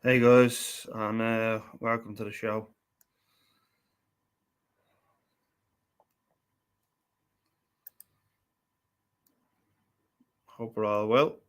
Hey guys, and welcome to the show. Hope we're all well.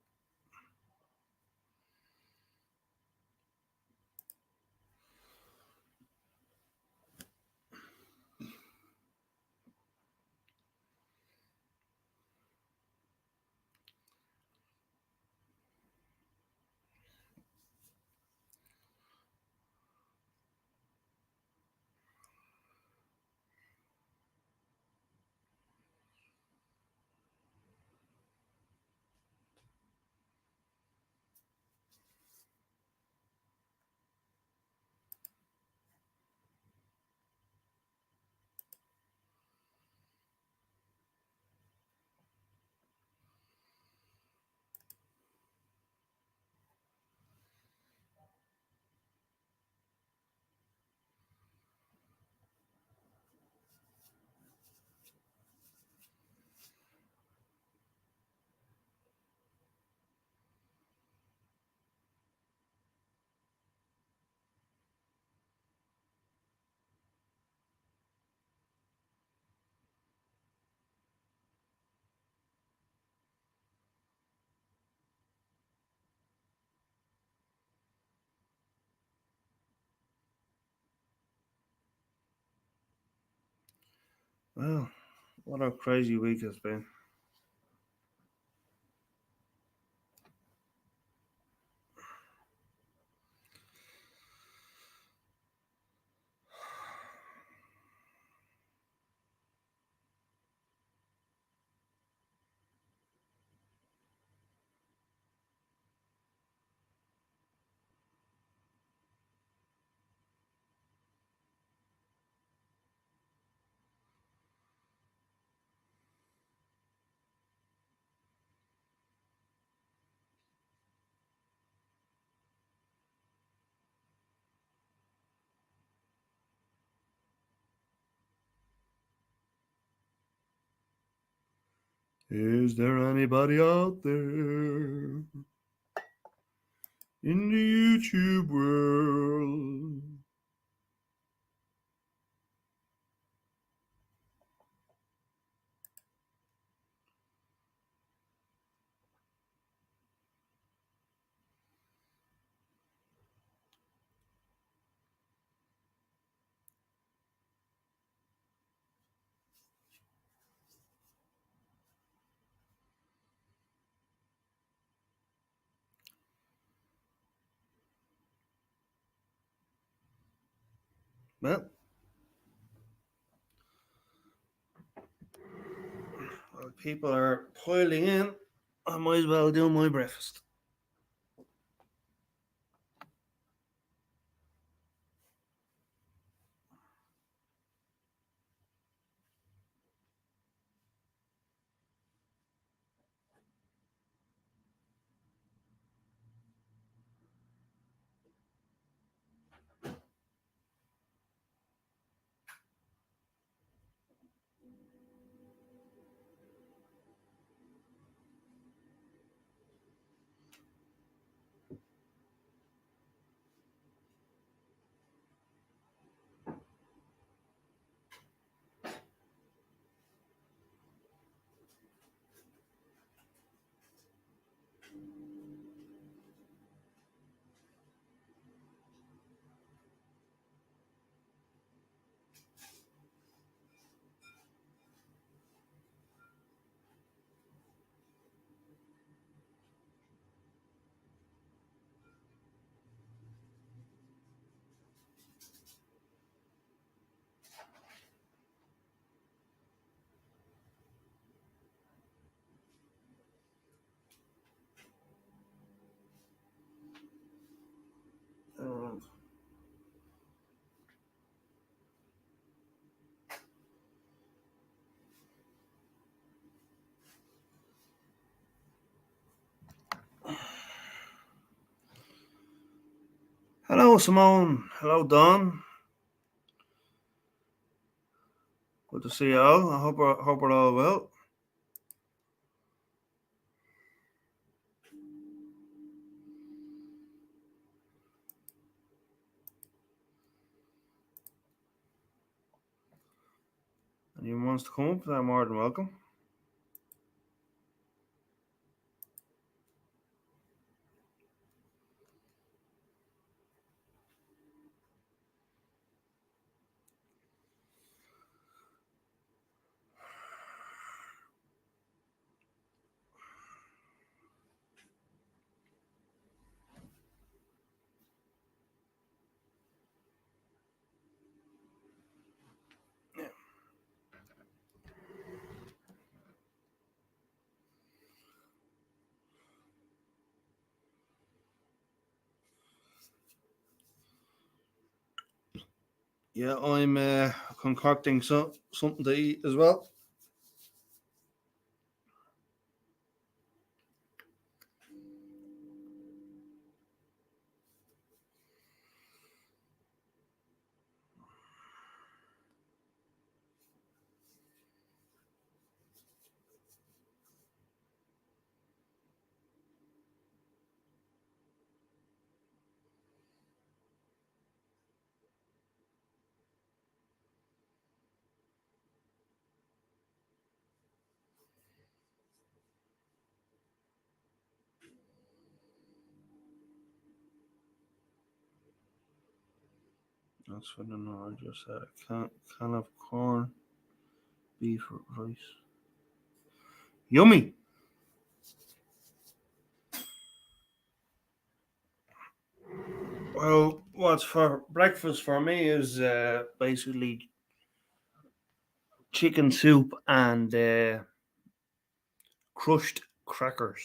Well, what a crazy week has been. Is there anybody out there in the YouTube world? Well, while people are piling in, I might as well do my breakfast. Um, Hello, Simone. Hello, Don. Good to see you all. I hope we're all well. Anyone wants to come up, they're more than welcome. Yeah, I'm concocting something to eat as well. That's what I know. I just had a can of corn, beef, rice. Yummy. Well, what's for breakfast for me is basically chicken soup and crushed crackers,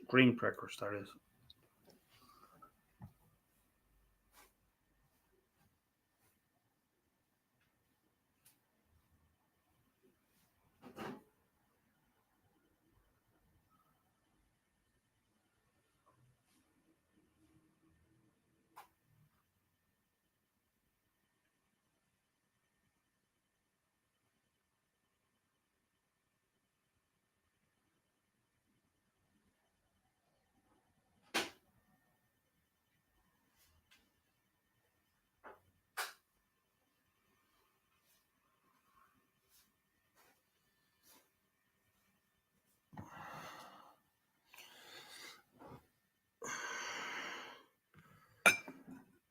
green crackers. That is.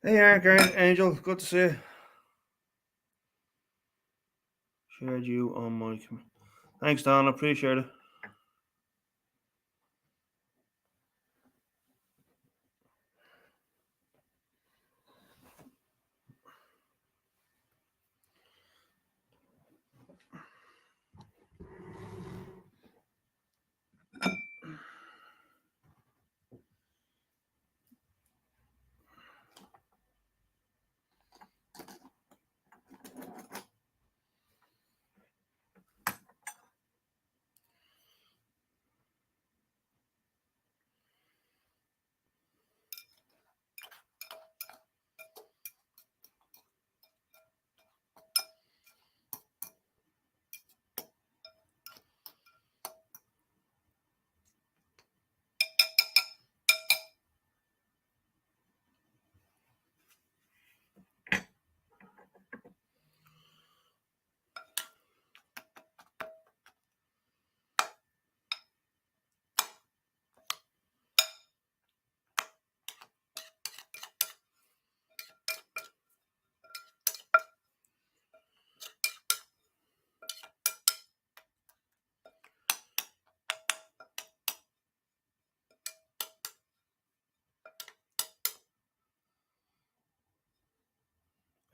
Hey, Eric, Angel, good to see you. Shared you on my. Thanks, Don. Appreciate it.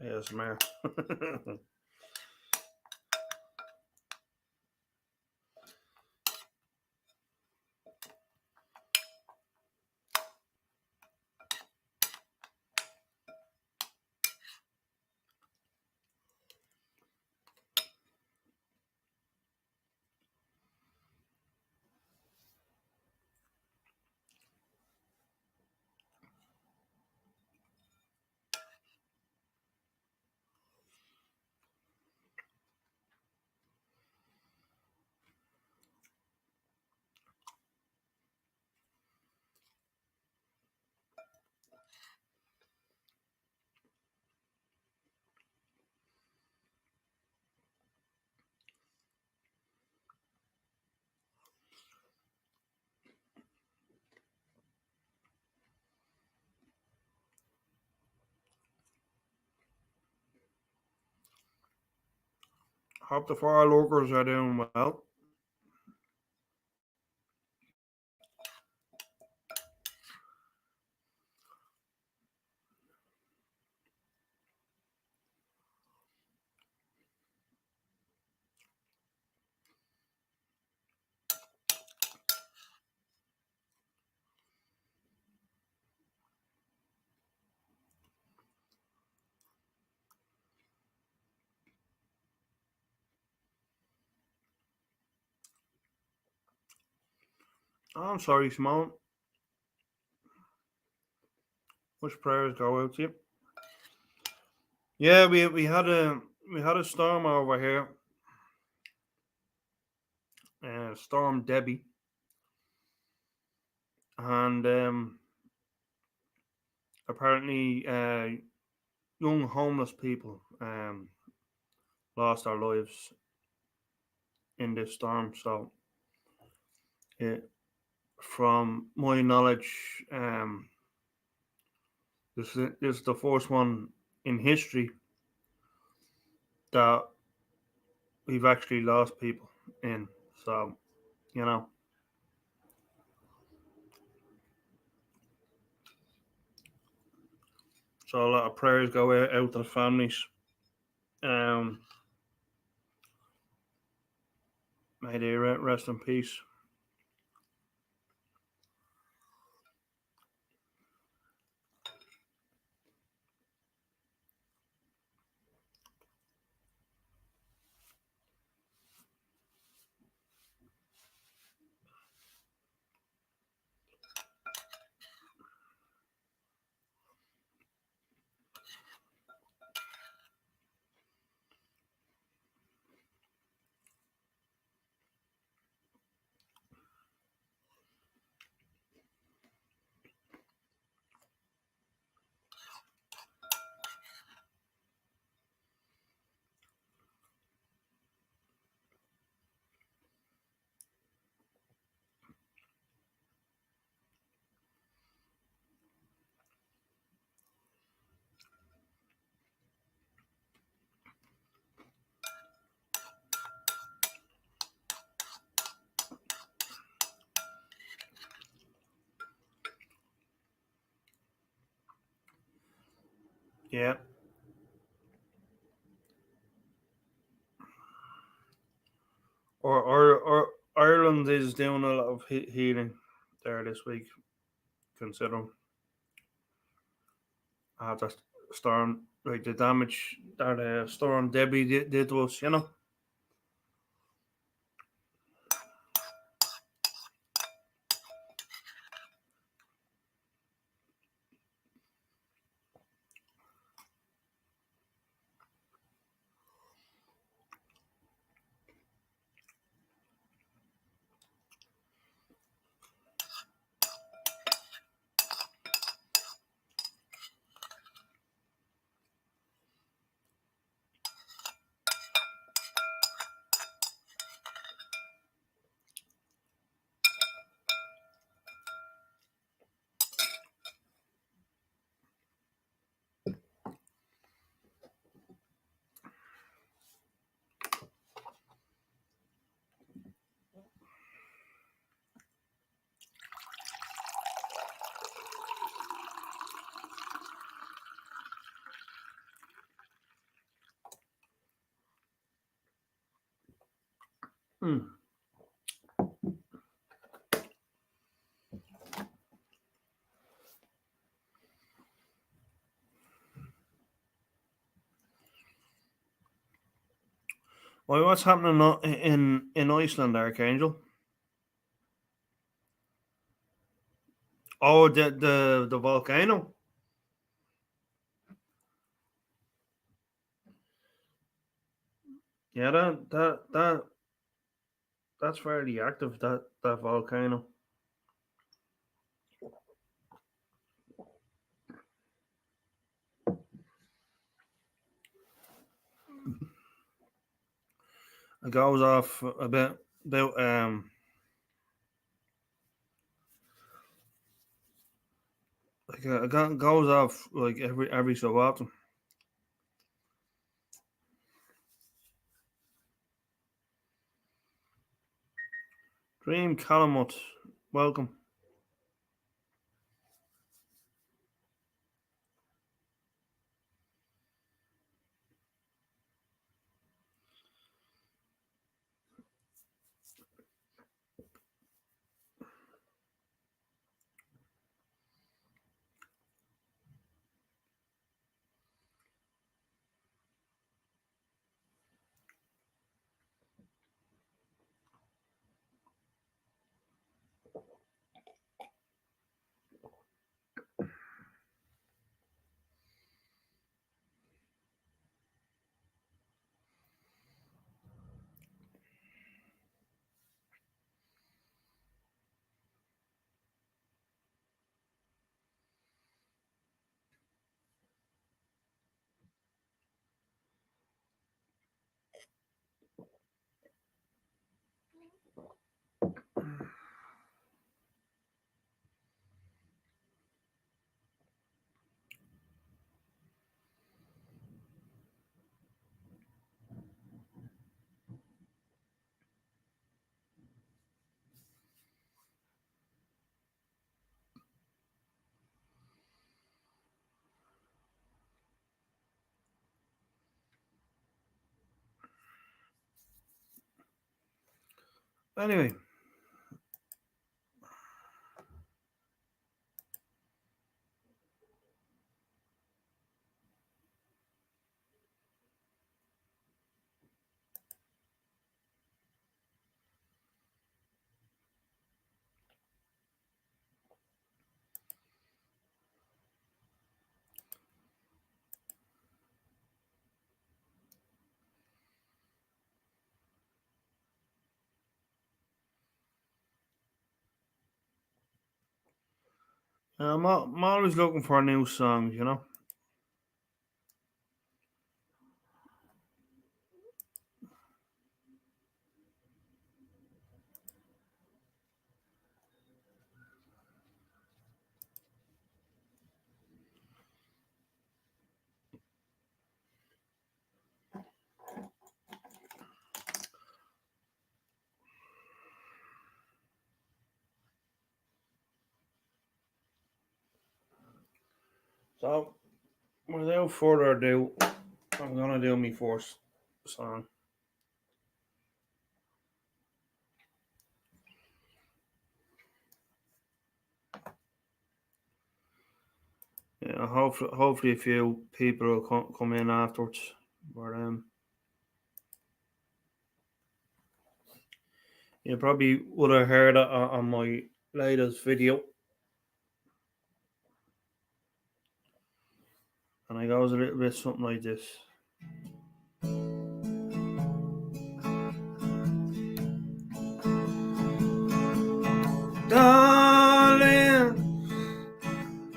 Yes, man. Hope the fire workers are doing well. Oh, I'm sorry, Simone. Which prayers go out to you? Yeah, we had a storm over here. Storm Debbie, and apparently young homeless people lost their lives in this storm. So, it, from my knowledge, this is the first one in history that we've actually lost people in. So, you know, so a lot of prayers go out to the families. Um, May they rest in peace. Yeah. Or Ireland is doing a lot of healing there this week, considering that storm, like the damage that Storm Debbie did to us. Hmm. Well, what's happening in Iceland, Archangel? Oh, the volcano. Yeah, that's fairly active. That volcano. It goes off a bit about like it goes off like every so often. Dream Calamut, welcome. Anyway. I'm always looking for new songs, you know. So, without further ado, I'm gonna do my first song. Yeah, hopefully a few people will come in afterwards. But you probably would have heard it on my latest video, and it goes a little bit something like this. Darling,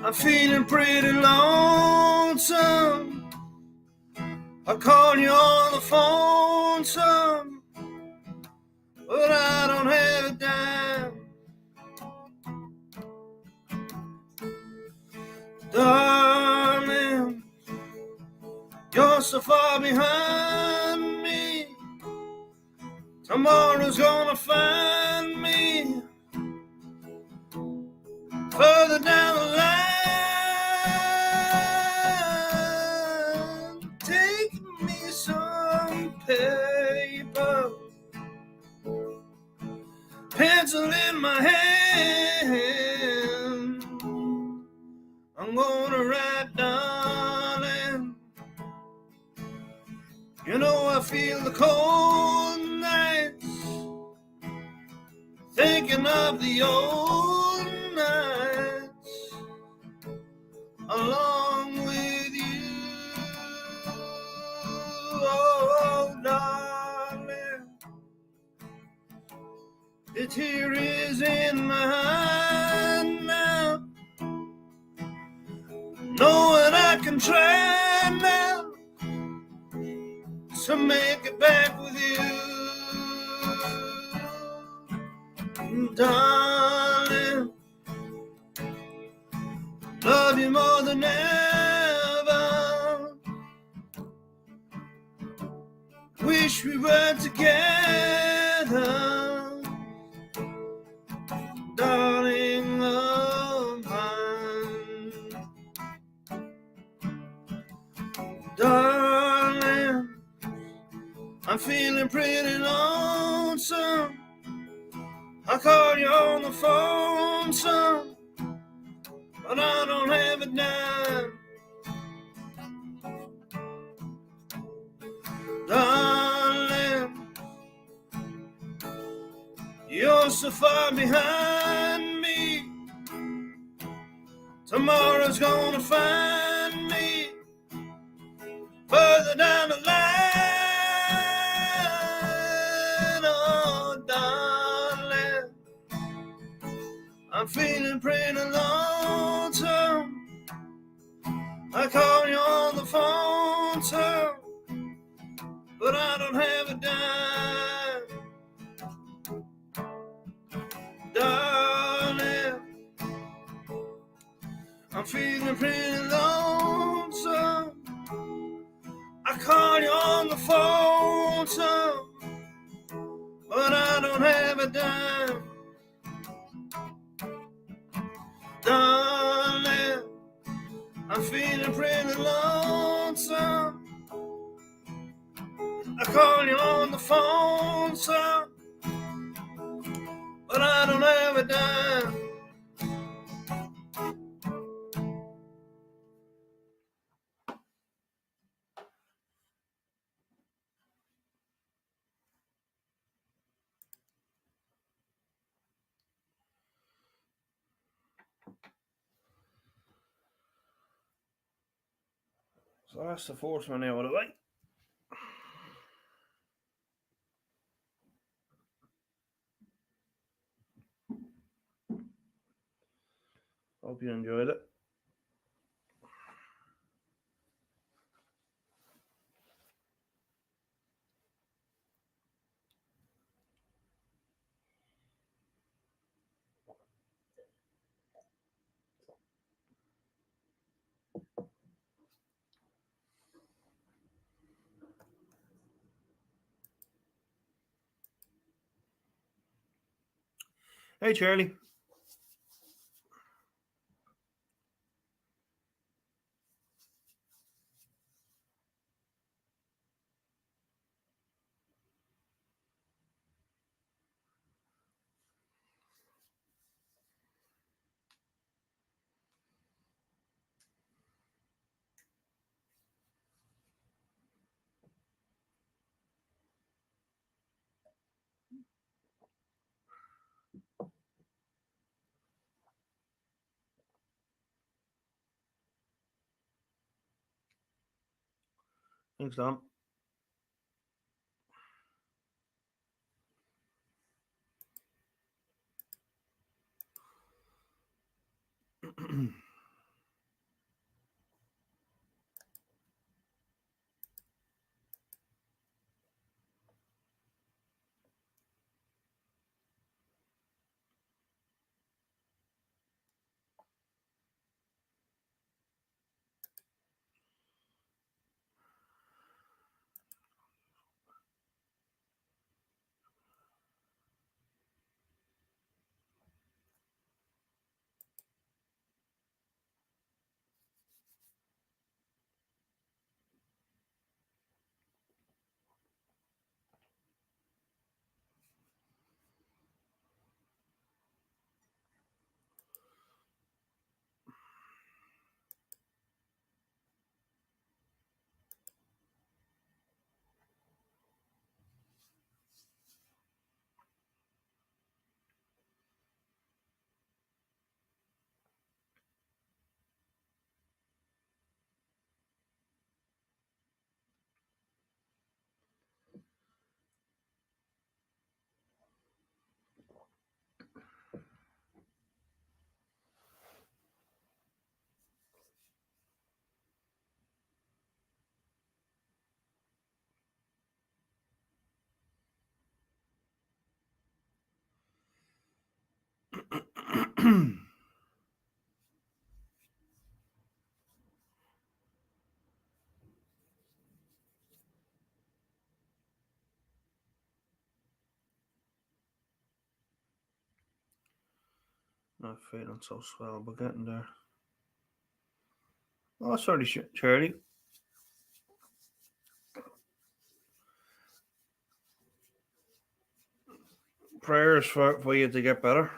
I'm feeling pretty lonesome. I call you on the phone some, but I don't have a dime. Darling, you're so far behind me. Tomorrow's gonna find me further down the line. Take me some paper, pencil in my hand. I'm gonna write, darling. You know I feel the cold nights, thinking of the old nights along with you. Oh, darling, the tear is in my hand now, knowing I can try now to make it back with you. Darling, love you more than ever. Wish we were together feeling pretty lonesome. I called you on the phone, son, but I don't have a dime. Darling, you're so far behind me. Tomorrow's gonna find me further down the line. Oh, darling, I'm feeling pretty lonesome. I call you on the phone, son, but I don't have a dime. Darling, I'm feeling pretty lonesome. I call you on the phone, son, but I don't have a dime. Darling, I'm feeling pretty lonesome. I call you on the phone, son, but I don't have a dime. So that's the fourth one out of the way. Hope you enjoyed it. Hey, Charlie. Thanks, Tom. Not feeling so swell, but getting there. Oh, sorry, Charlie. prayers for you to get better.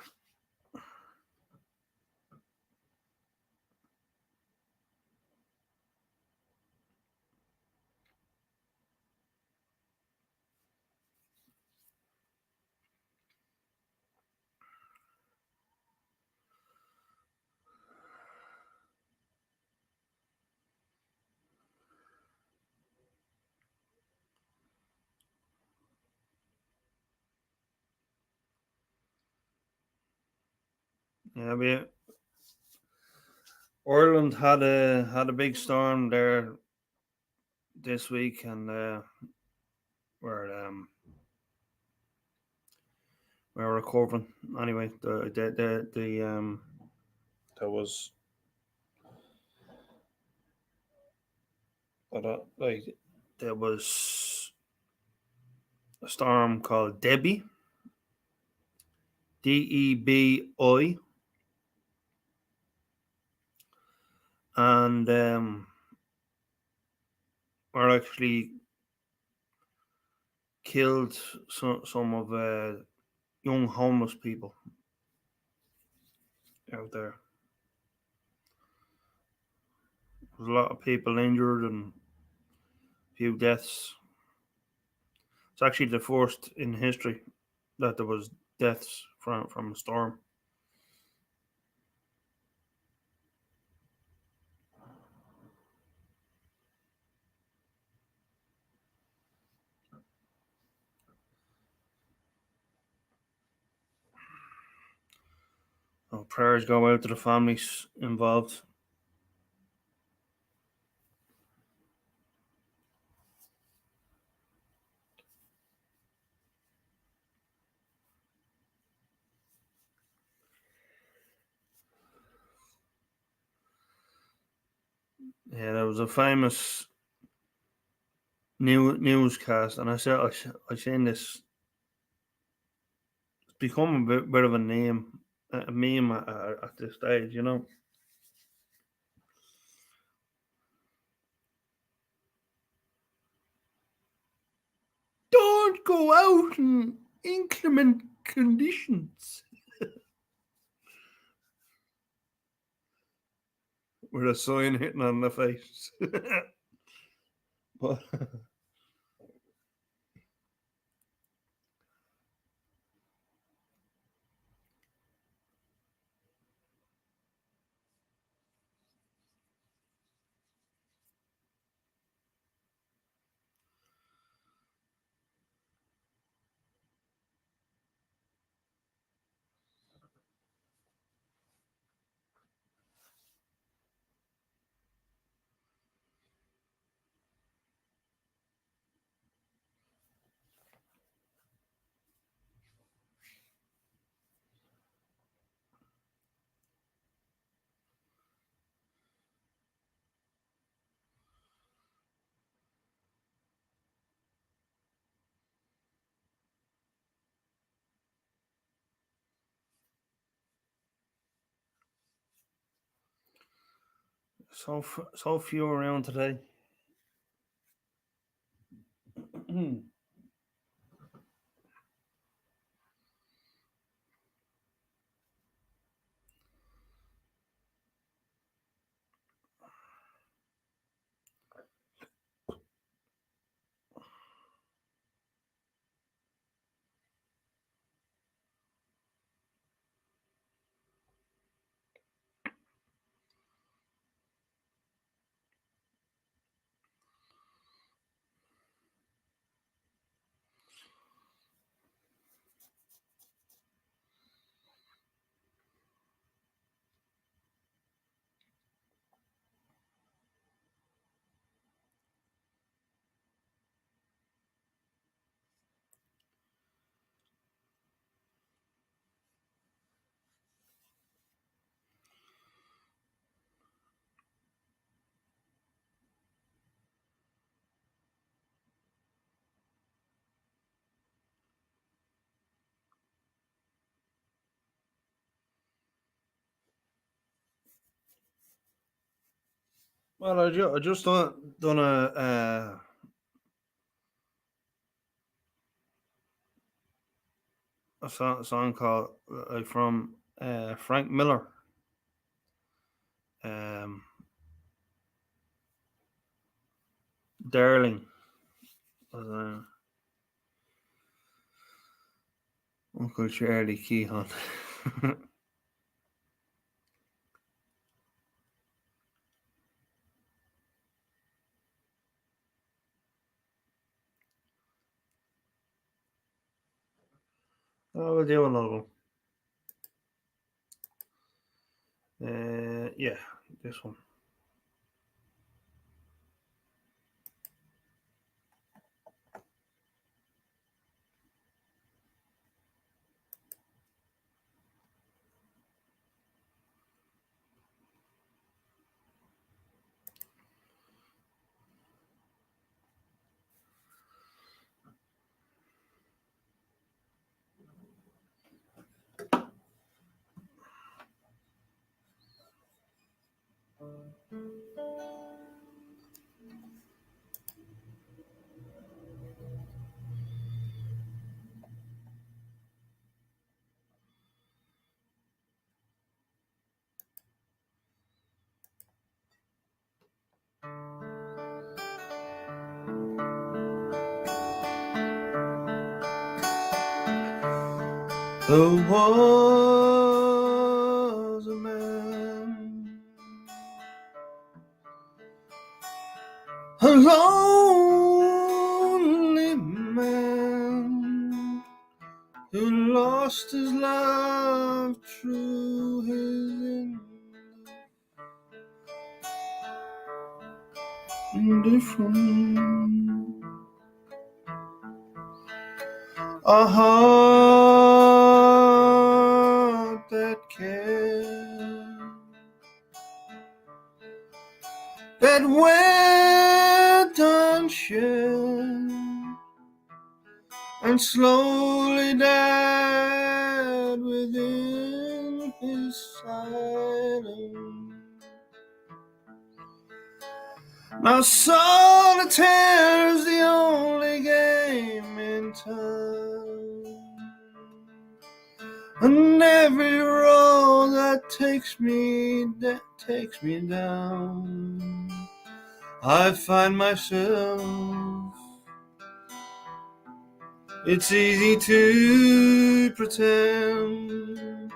Yeah, Ireland had a big storm there this week, and we're we're recovering. Anyway, the there was like there was a storm called Debi, and are actually killed some of young homeless people out there. There's a lot of people injured and a few deaths. It's actually the first in history that there was deaths from a storm. So prayers go out to the families involved. Yeah, there was a famous newscast, and I seen this. It's become bit of a meme at this stage. You know, don't go out in inclement conditions. With a sign hitting on the face. But so few around today. Well, I just done a song called from Frank Miller. Um, Darling. Was, Uncle Charlie Keehan. Oh, we'll do another one. Yeah, this one. There was a man, a lonely man, who lost his love through his indifference. A heart that cared, that went unshared, and slowly died within his silence. Now solitaire's the only game in town, and every road that takes me down, I find myself. It's easy to pretend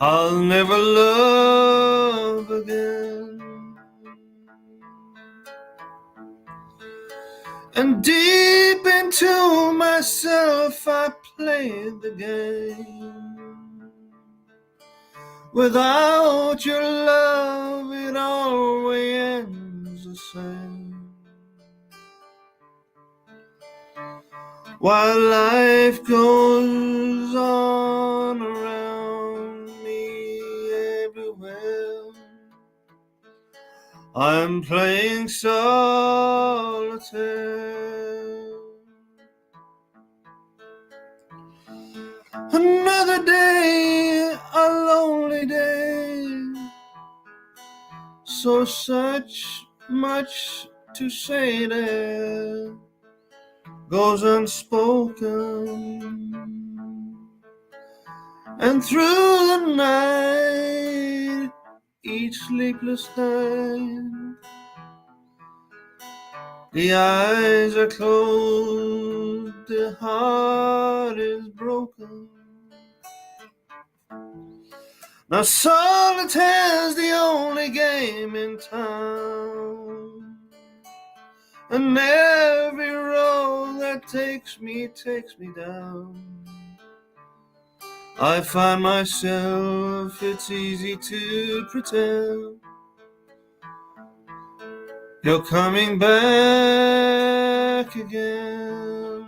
I'll never love again. And deep into myself I played the game. Without your love it always ends the same. While life goes on around me everywhere, I'm playing solitaire. Another day, a lonely day, so much to say there goes unspoken. And through the night, each sleepless night, the eyes are closed, the heart is broken. Now solitaire's the only game in town, and every road that takes me down, I find myself. It's easy to pretend you're coming back again.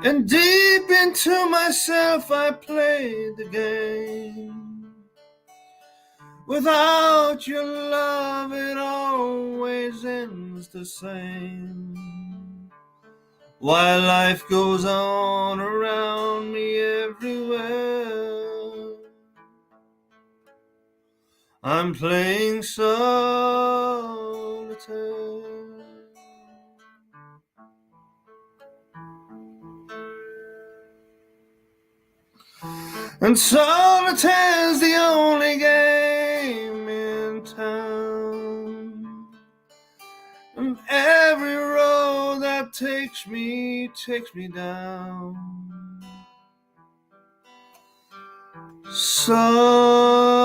And deep into myself I play the game. Without your love it always ends the same. While life goes on around me everywhere, I'm playing solitaire. And solitaire's the only game in town. And every road that takes me down. Solitaire.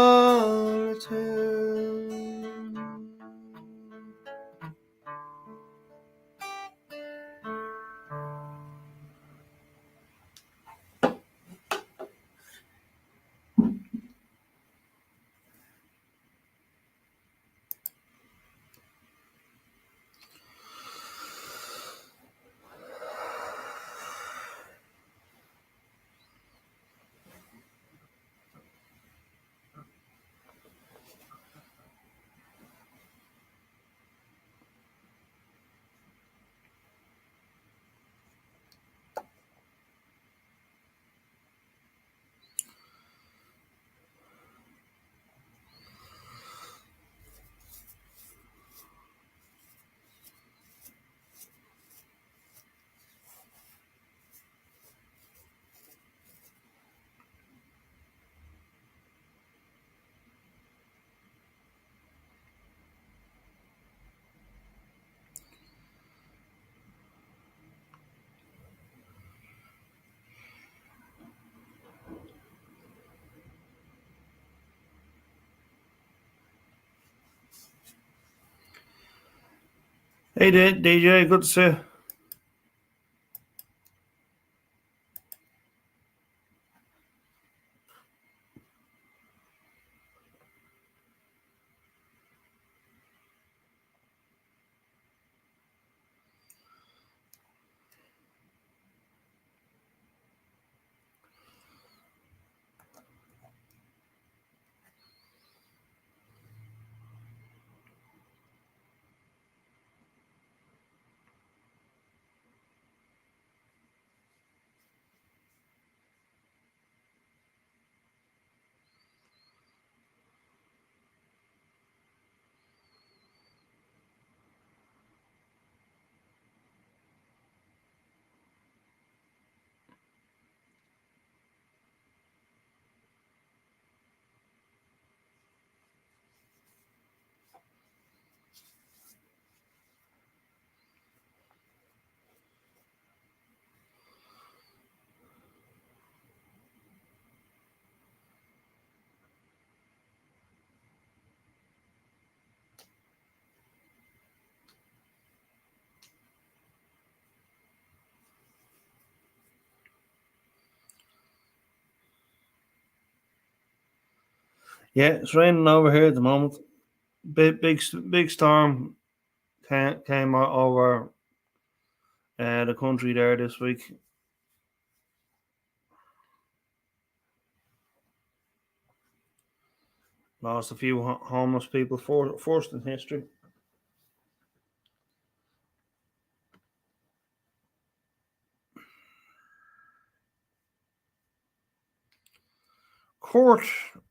Hey DJ, good to see you. Yeah, it's raining over here at the moment. Big storm came over the country there this week. Lost a few homeless people first in history. Court,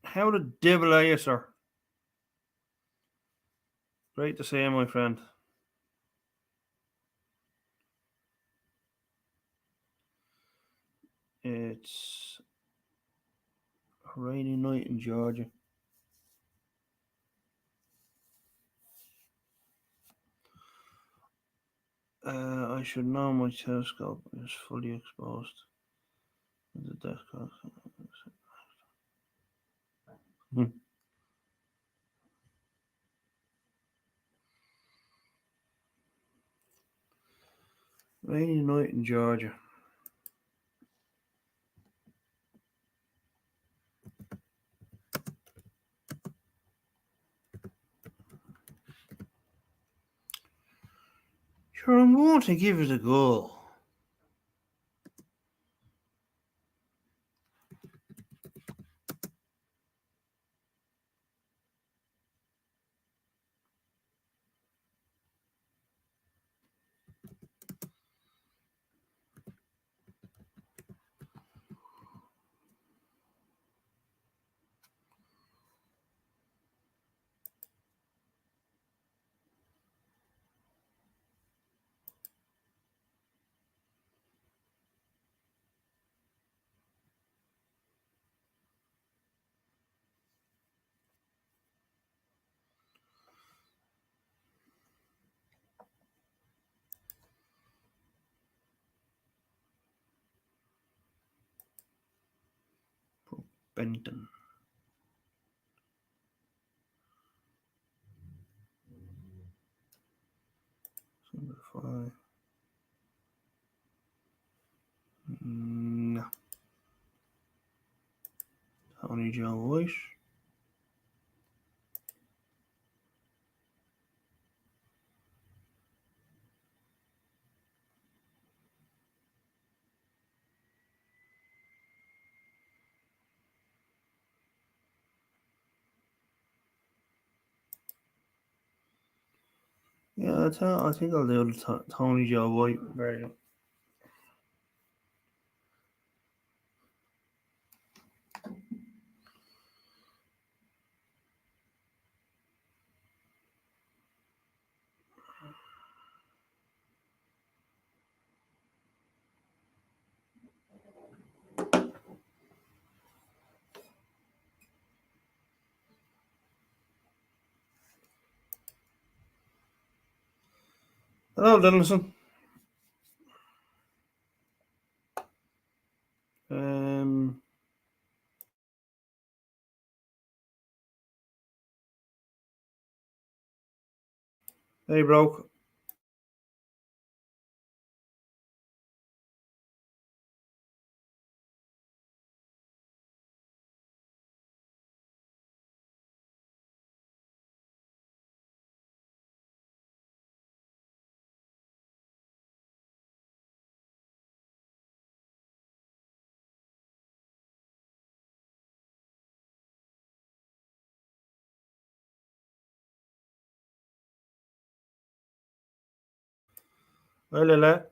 how the devil are you, sir? Great to see you, my friend. It's a rainy night in Georgia. I should know my telescope is fully exposed. The desktop. Rainy night in Georgia. Sure, I'm going to give it a go. Benton. Number 5. No. Tony Joe White. Yeah, I think I'll do the Tony Joe White version. Hello, Dennison. Hey, broke. Hey, Lila.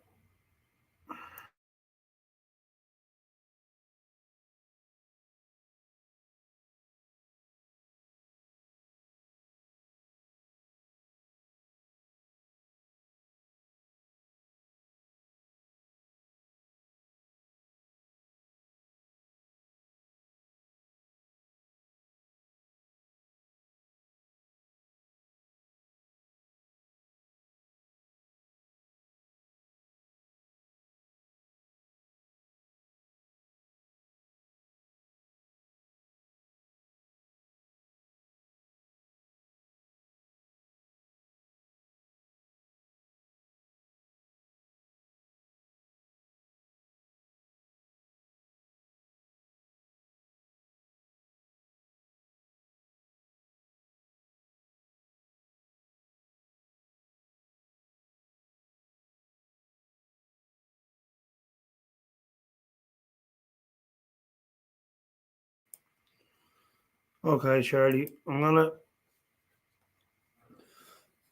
Okay, Charlie. I'm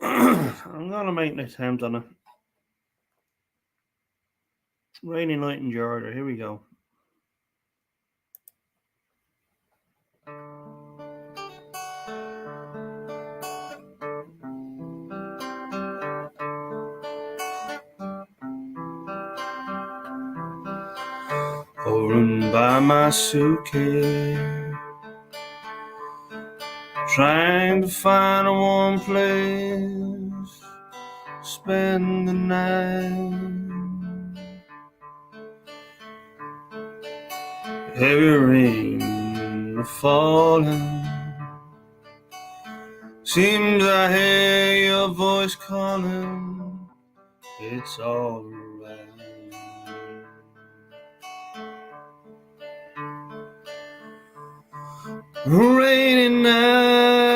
gonna make an attempt on it. Rainy night in Georgia. Here we go. Over by my suitcase, trying to find a warm place, spend the night. Heavy rain falling. Seems I hear your voice calling. It's all right. Rainy night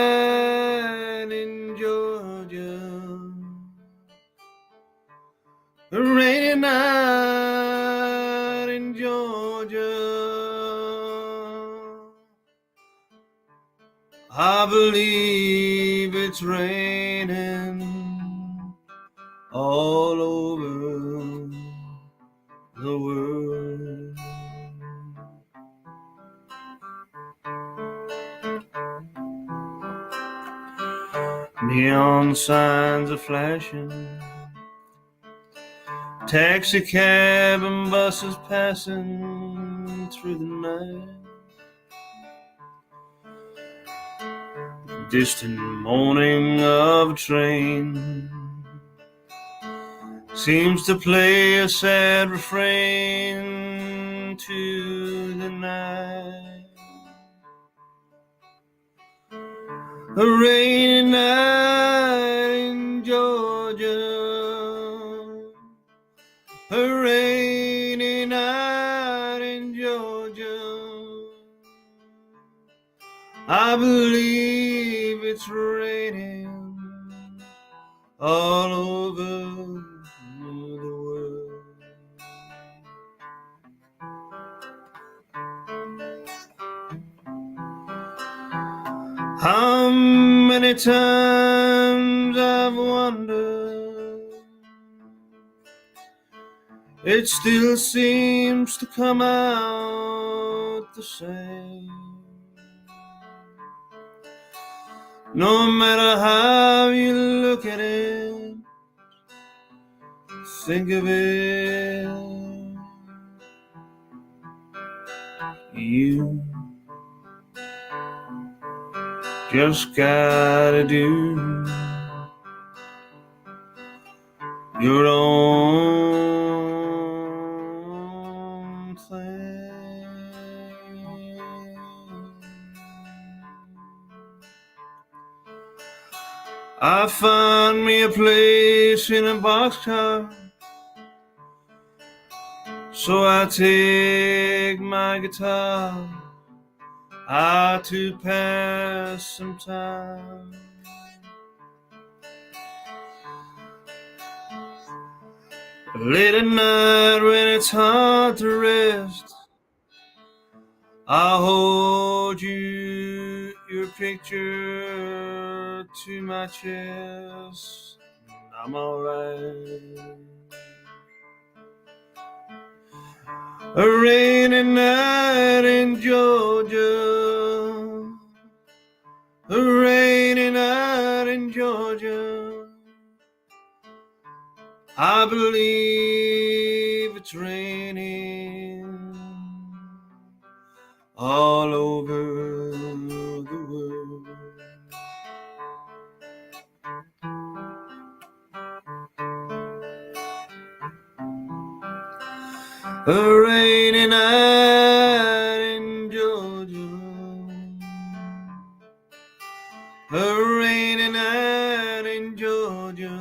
in Georgia. Rainy night in Georgia. I believe it's raining all over the world. Neon signs are flashing, taxi cab and buses passing through the night. Distant moaning of a train seems to play a sad refrain to the night. A rainy night in Georgia. A rainy night in Georgia. I believe it's raining all over the world. How many times I've wondered, it still seems to come out the same. No matter how you look at it, think of it, you just gotta do your own thing. I found me a place in a boxcar, so I take my guitar out to pass some time. Late at night when it's hard to rest, I'll hold you, your picture to my chest, and I'm alright. A rainy night in Georgia. A rainy night in Georgia. I believe it's raining all over the world. A rainy night in Georgia. A rainy night in Georgia.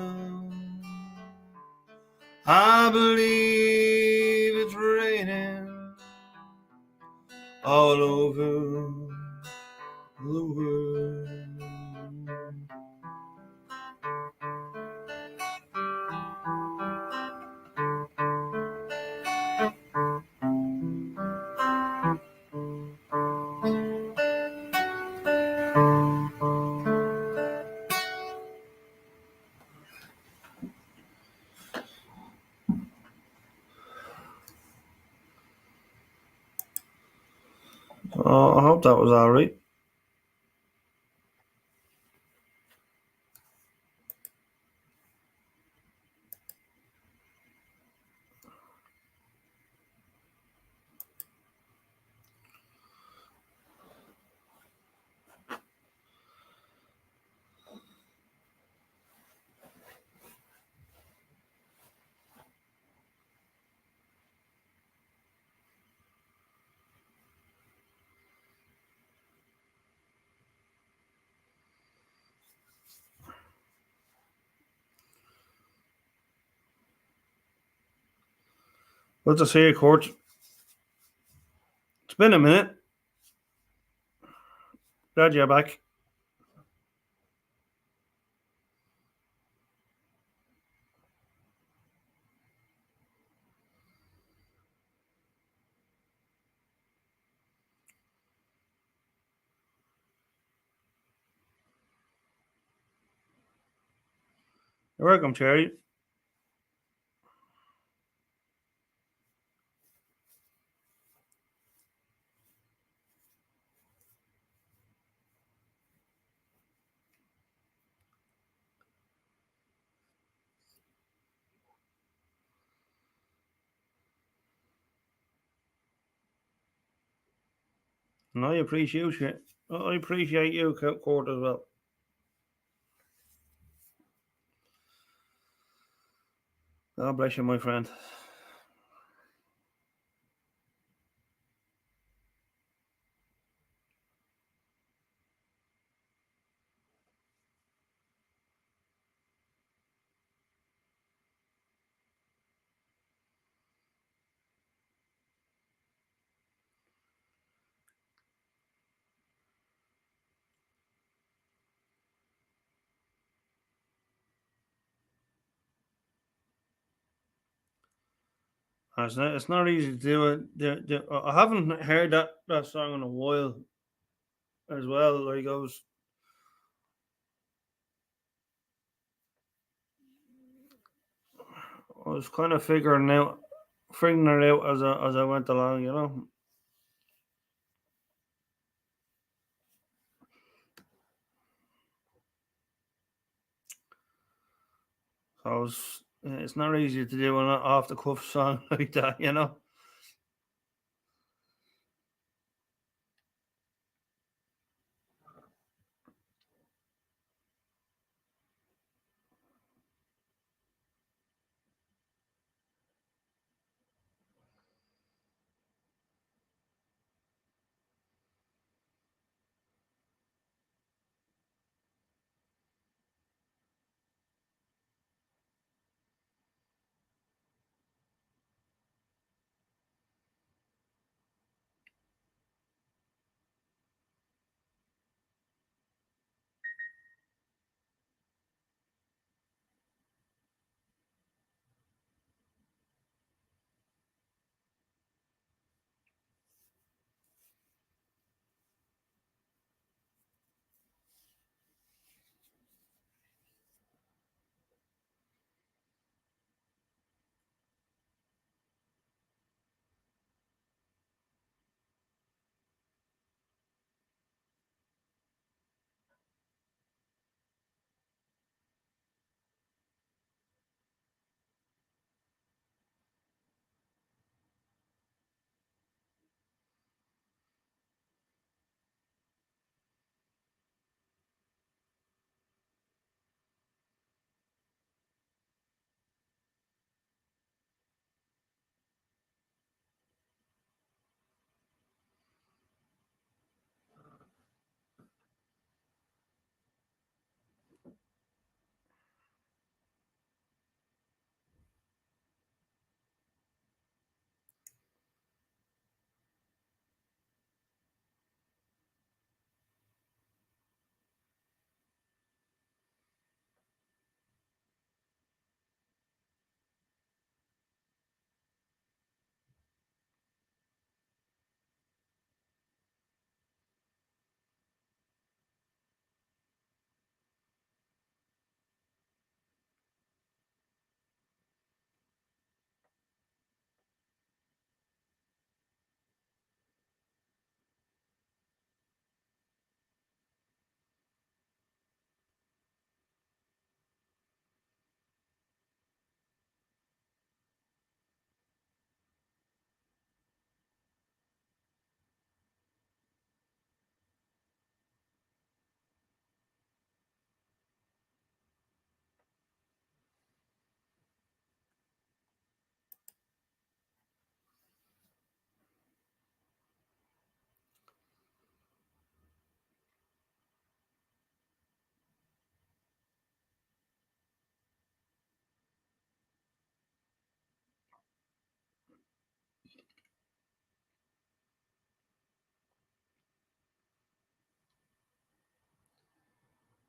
I believe it's raining all over the world. I hope that was all right. Good to see you, Court. It's been a minute. Glad you're back. You're welcome, Cherry. And I appreciate you. I appreciate you, Court, as well. God bless you, my friend. It's not easy to do it. I haven't heard that song in a while as well. Like I was kind of figuring it out as I went along. So it's not easy to do an off the cuff song like that.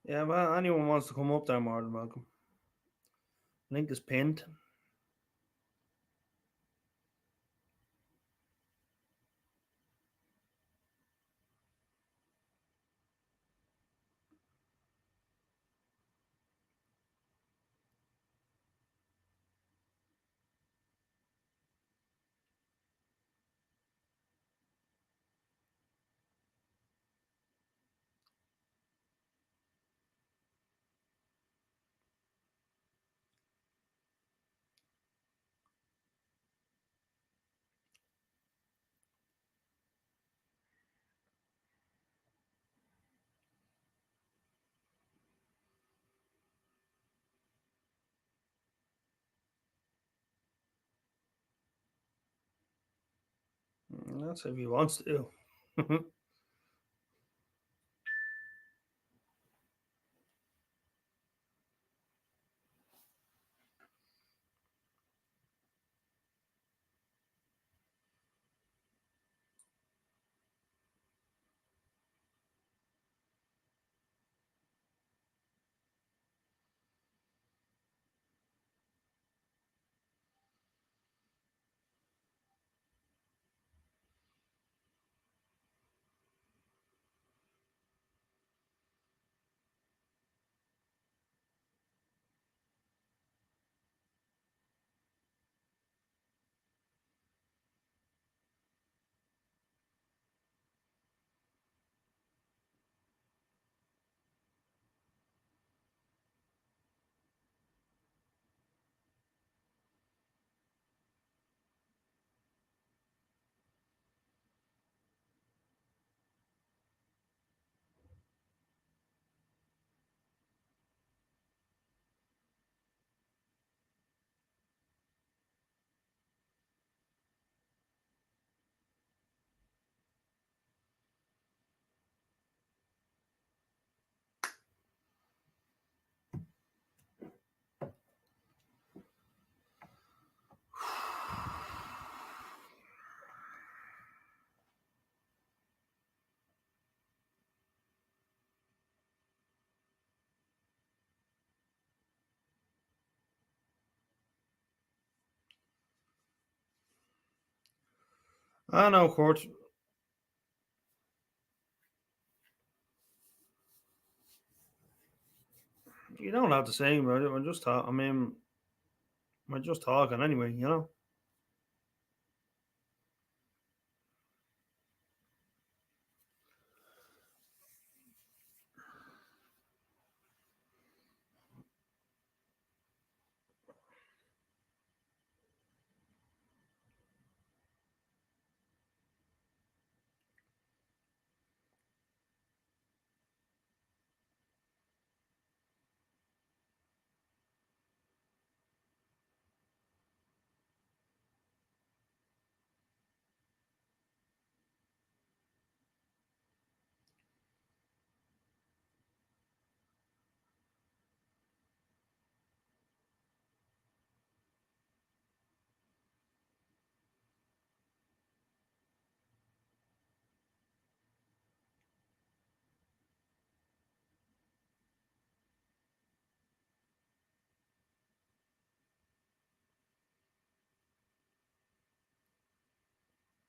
Yeah, well, anyone wants to come up there, more than welcome. Link is pinned. That's if he wants to. I know, Kurt. You don't have to say about it. I'm just I mean, we're just talking anyway.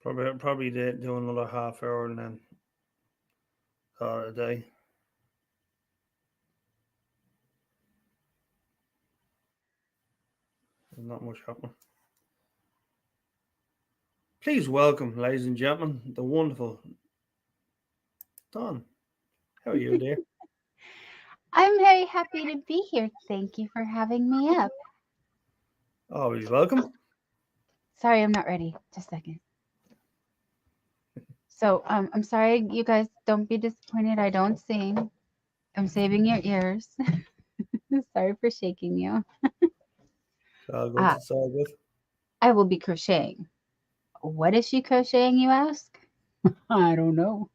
Probably do another half hour and then call it a day. There's not much happening. Please welcome, ladies and gentlemen, the wonderful Don. How are you, dear? I'm very happy to be here. Thank you for having me up. Always welcome. Sorry, I'm not ready. Just a second. So, I'm sorry, you guys. Don't be disappointed. I don't sing. I'm saving your ears. Sorry for shaking you. It's all good. Ah, It's all good. I will be crocheting. What is she crocheting, you ask? I don't know.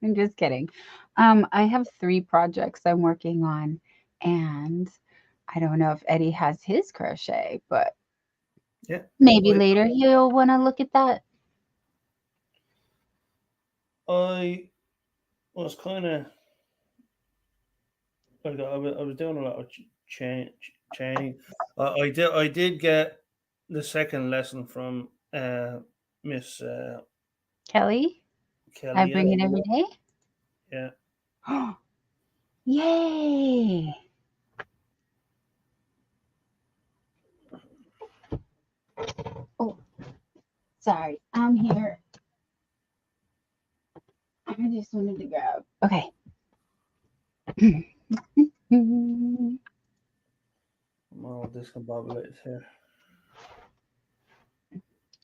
I'm just kidding. I have 3 projects I'm working on, and I don't know if Eddie has his crochet, but Yeah. maybe later he'll want to look at that. I was kind of like I was doing a lot of chaining. I did get the second lesson from Miss Kelly, I Kelly. Yeah, bring it every day. yeah. Yay! Oh, sorry. I'm here. I just wanted to grab. Okay. I'm all discombobulated here.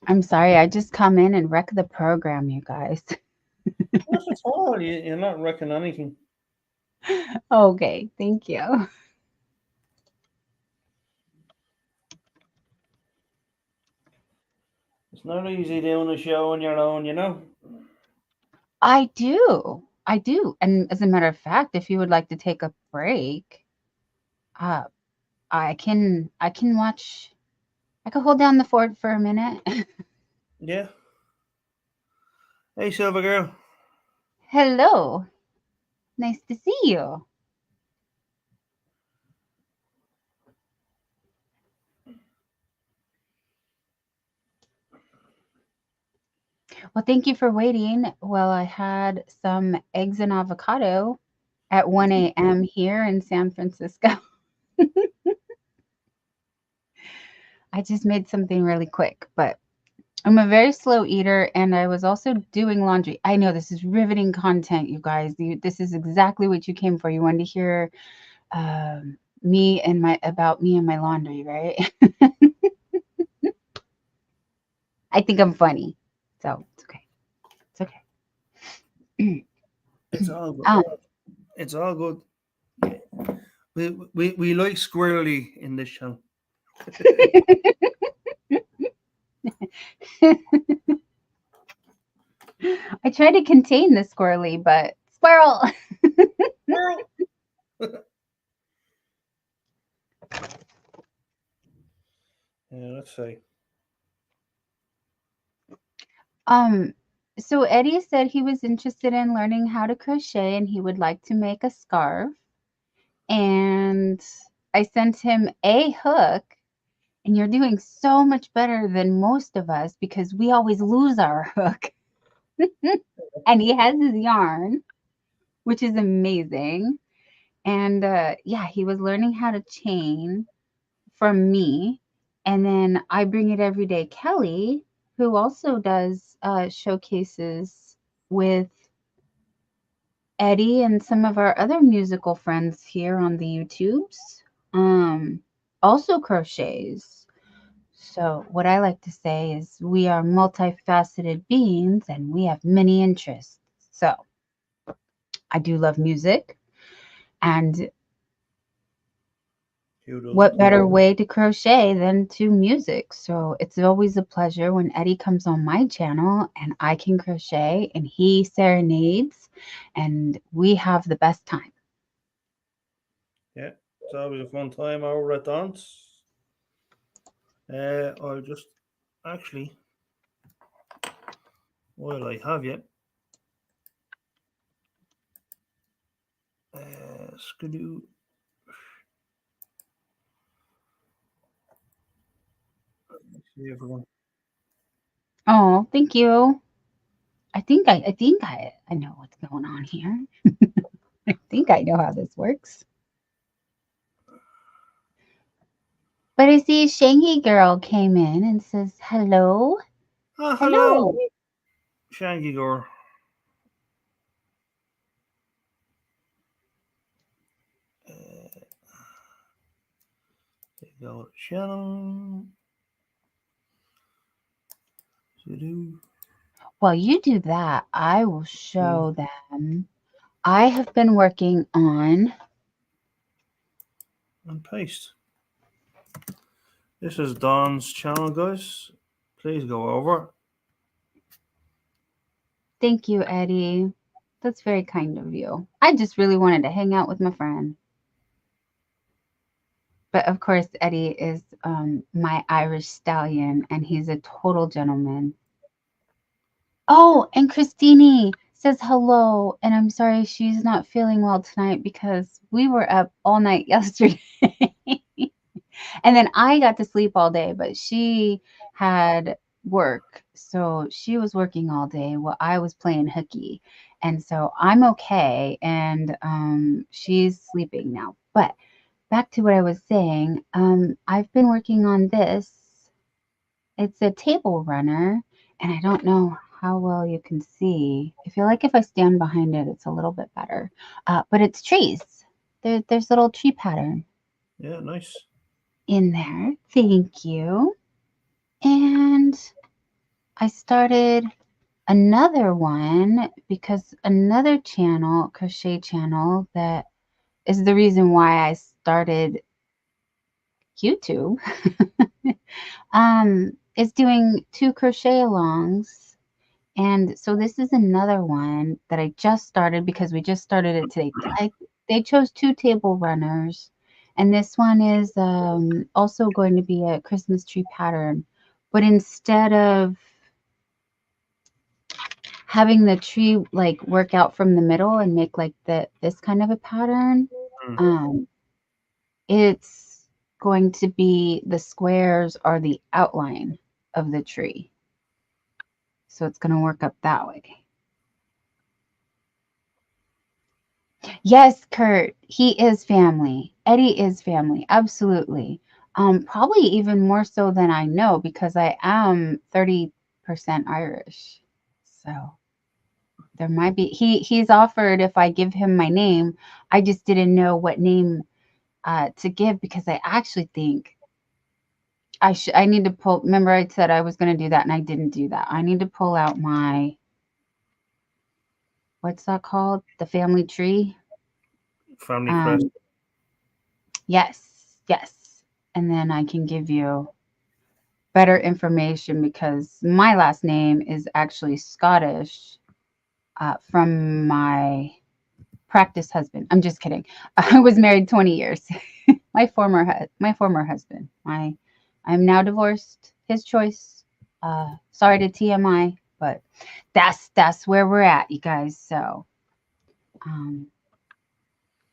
I'm sorry. I just come in and wreck the program, you guys. Not at all. You're not wrecking anything. Okay. Thank you. It's not easy doing a show on your own. I do. I do. And as a matter of fact, if you would like to take a break, uh, I can watch. I could hold down the fort for a minute. Yeah. Hey, Silver Girl. Hello. Nice to see you. Well, thank you for waiting while I had some eggs and avocado at 1 a.m. here in San Francisco. I just made something really quick, but I'm a very slow eater and I was also doing laundry. I know this is riveting content, you guys. This is exactly what you came for. You wanted to hear me and my laundry, right? I think I'm funny. So it's okay. It's okay. It's all good. um, It's all good. We like squirrely in this channel. I try to contain the squirrely, but squirrel. Squirrel. Yeah, let's see. Um, so Eddie said he was interested in learning how to crochet and he would like to make a scarf. And I sent him a hook and you're doing so much better than most of us because we always lose our hook. And he has his yarn, which is amazing. And yeah, he was learning how to chain from me. And then I bring it every day. Kelly, who also does showcases with Eddie and some of our other musical friends here on the YouTubes, also crochets. So, what I like to say is we are multifaceted beings and we have many interests. So, I do love music. And Who what doesn't? better way to crochet than to music? So, it's always a pleasure when Eddie comes on my channel and I can crochet and he serenades and we have the best time. Yeah, it's always a fun time over at Don's. I'll just actually, while I have you, skidoo. See everyone. Oh, thank you. I know what's going on here. I think I know how this works. But I see Shangy Girl came in and says, hello. Ah, hello, Hello. Shangy Gore. Uh, there you go, channel. Skidoo. While you do that, I will show them. I have been working on, And paste. This is Don's channel, guys. Please go over. thank you, Eddie. That's very kind of you. I just really wanted to hang out with my friend. But of course, Eddie is my Irish stallion, and he's a total gentleman. Oh, and Christine says hello, and I'm sorry she's not feeling well tonight because we were up all night yesterday. And then I got to sleep all day, but she had work. So she was working all day while I was playing hooky. And so I'm okay, and she's sleeping now. But back to what I was saying, I've been working on this. It's a table runner, and I don't know how well you can see. I feel like if I stand behind it, it's a little bit better. But it's trees. There's little tree pattern Yeah, nice. in there. Thank you. And I started another one because another channel, crochet channel, that is the reason why I started YouTube, is doing 2 crochet alongs. And so this is another one that I just started because we just started it today. They chose 2 table runners, and this one is also going to be a Christmas tree pattern. But instead of having the tree like work out from the middle and make like this kind of a pattern, Mm. um, it's going to be the squares are the outline of the tree. So it's going to work up that way. Yes, Kurt, he is family. Eddie is family. Absolutely. Probably even more so than I know because I am 30% Irish. So there might be he's offered if I give him my name. I just didn't know what name to give because I actually think I need to pull. Remember, I said I was going to do that and I didn't do that. I need to pull out my what's that called? The family tree. Family crest. Yes, yes. And then I can give you better information because my last name is actually Scottish from my practice husband. I'm just kidding. I was married 20 years. my former husband. I'm now divorced. His choice. Sorry to TMI, but that's where we're at, you guys. So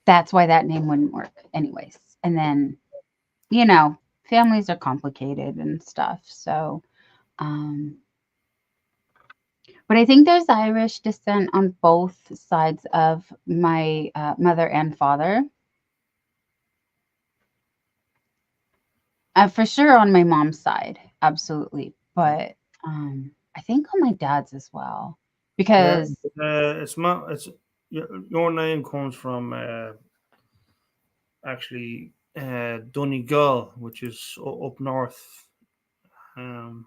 that's why that name wouldn't work, anyways. And then, you know, families are complicated and stuff. So, um, but I think there's Irish descent on both sides of my mother and father. For sure on my mom's side, absolutely. But I think on my dad's as well, Yeah, because it's not. It's your name comes from actually Donegal, which is up north. Um,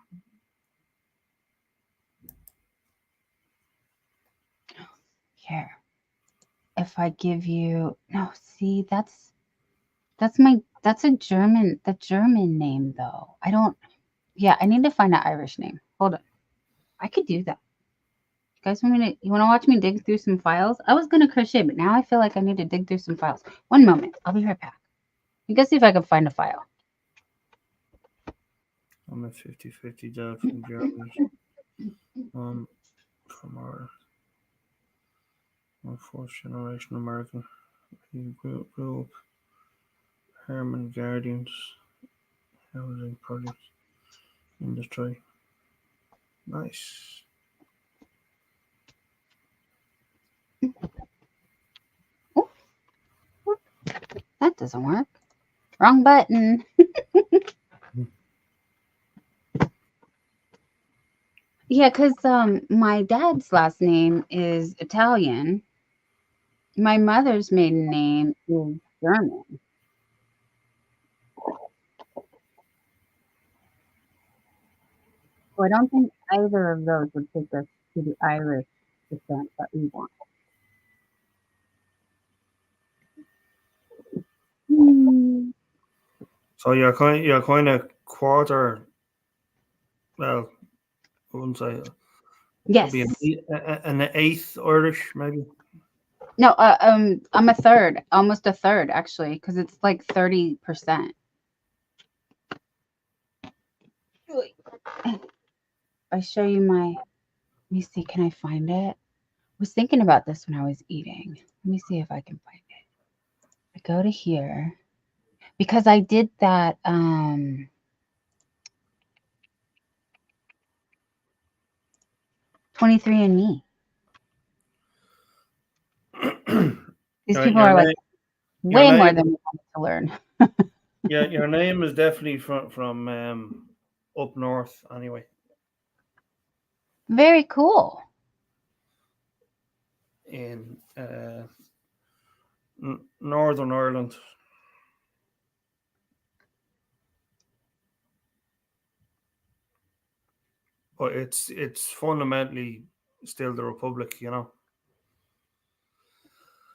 here, if I give you no, see, that's a German name though. I don't. Yeah, I need to find an Irish name. Hold on, I could do that. You guys want me to? You want to watch me dig through some files? I was gonna crochet, but now I feel like I need to dig through some files. One moment, I'll be right back. You guys see if I can find a file. I'm a 50-50 dad from Germany. Um, from our fourth generation American. He grew up Herman Guardians housing projects industry. Nice. Oh, that doesn't work. Wrong button. Yeah, because my dad's last name is Italian. My mother's maiden name is German. So I don't think either of those would take us to the Irish descent that we want. Hmm. So you're kind of quarter. Well, I wouldn't say Yes. probably an eighth Irish maybe. No, I'm a third, almost a third actually, because it's like 30%. I show you my, let me see, can I find it? I was thinking about this when I was eating. Let me see if I can find it. I go to here because I did that 23andMe. These people Your are like name, your way more name, than we wanted to learn. yeah, your name is definitely from up north. Anyway, Very cool. in Northern Ireland, but it's fundamentally still the Republic. You know.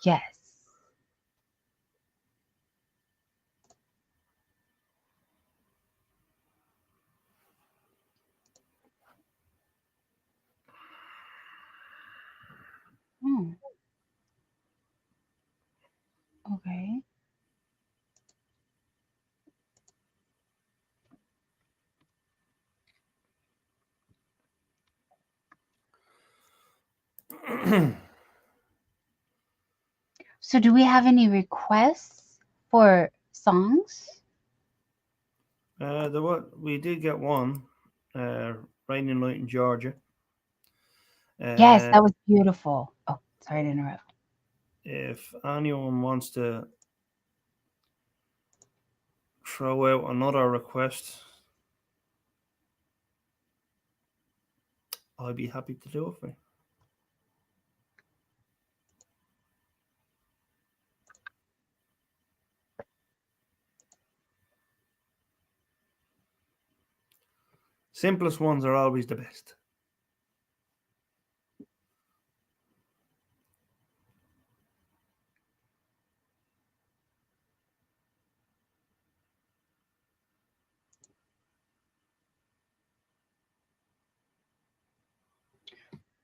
Yes. Hmm, okay. So do we have any requests for songs? We did get one, raining night in Georgia. Yes, Uh, that was beautiful. Oh, sorry to interrupt. if anyone wants to throw out another request, I'd be happy to do it for you. Simplest ones are always the best.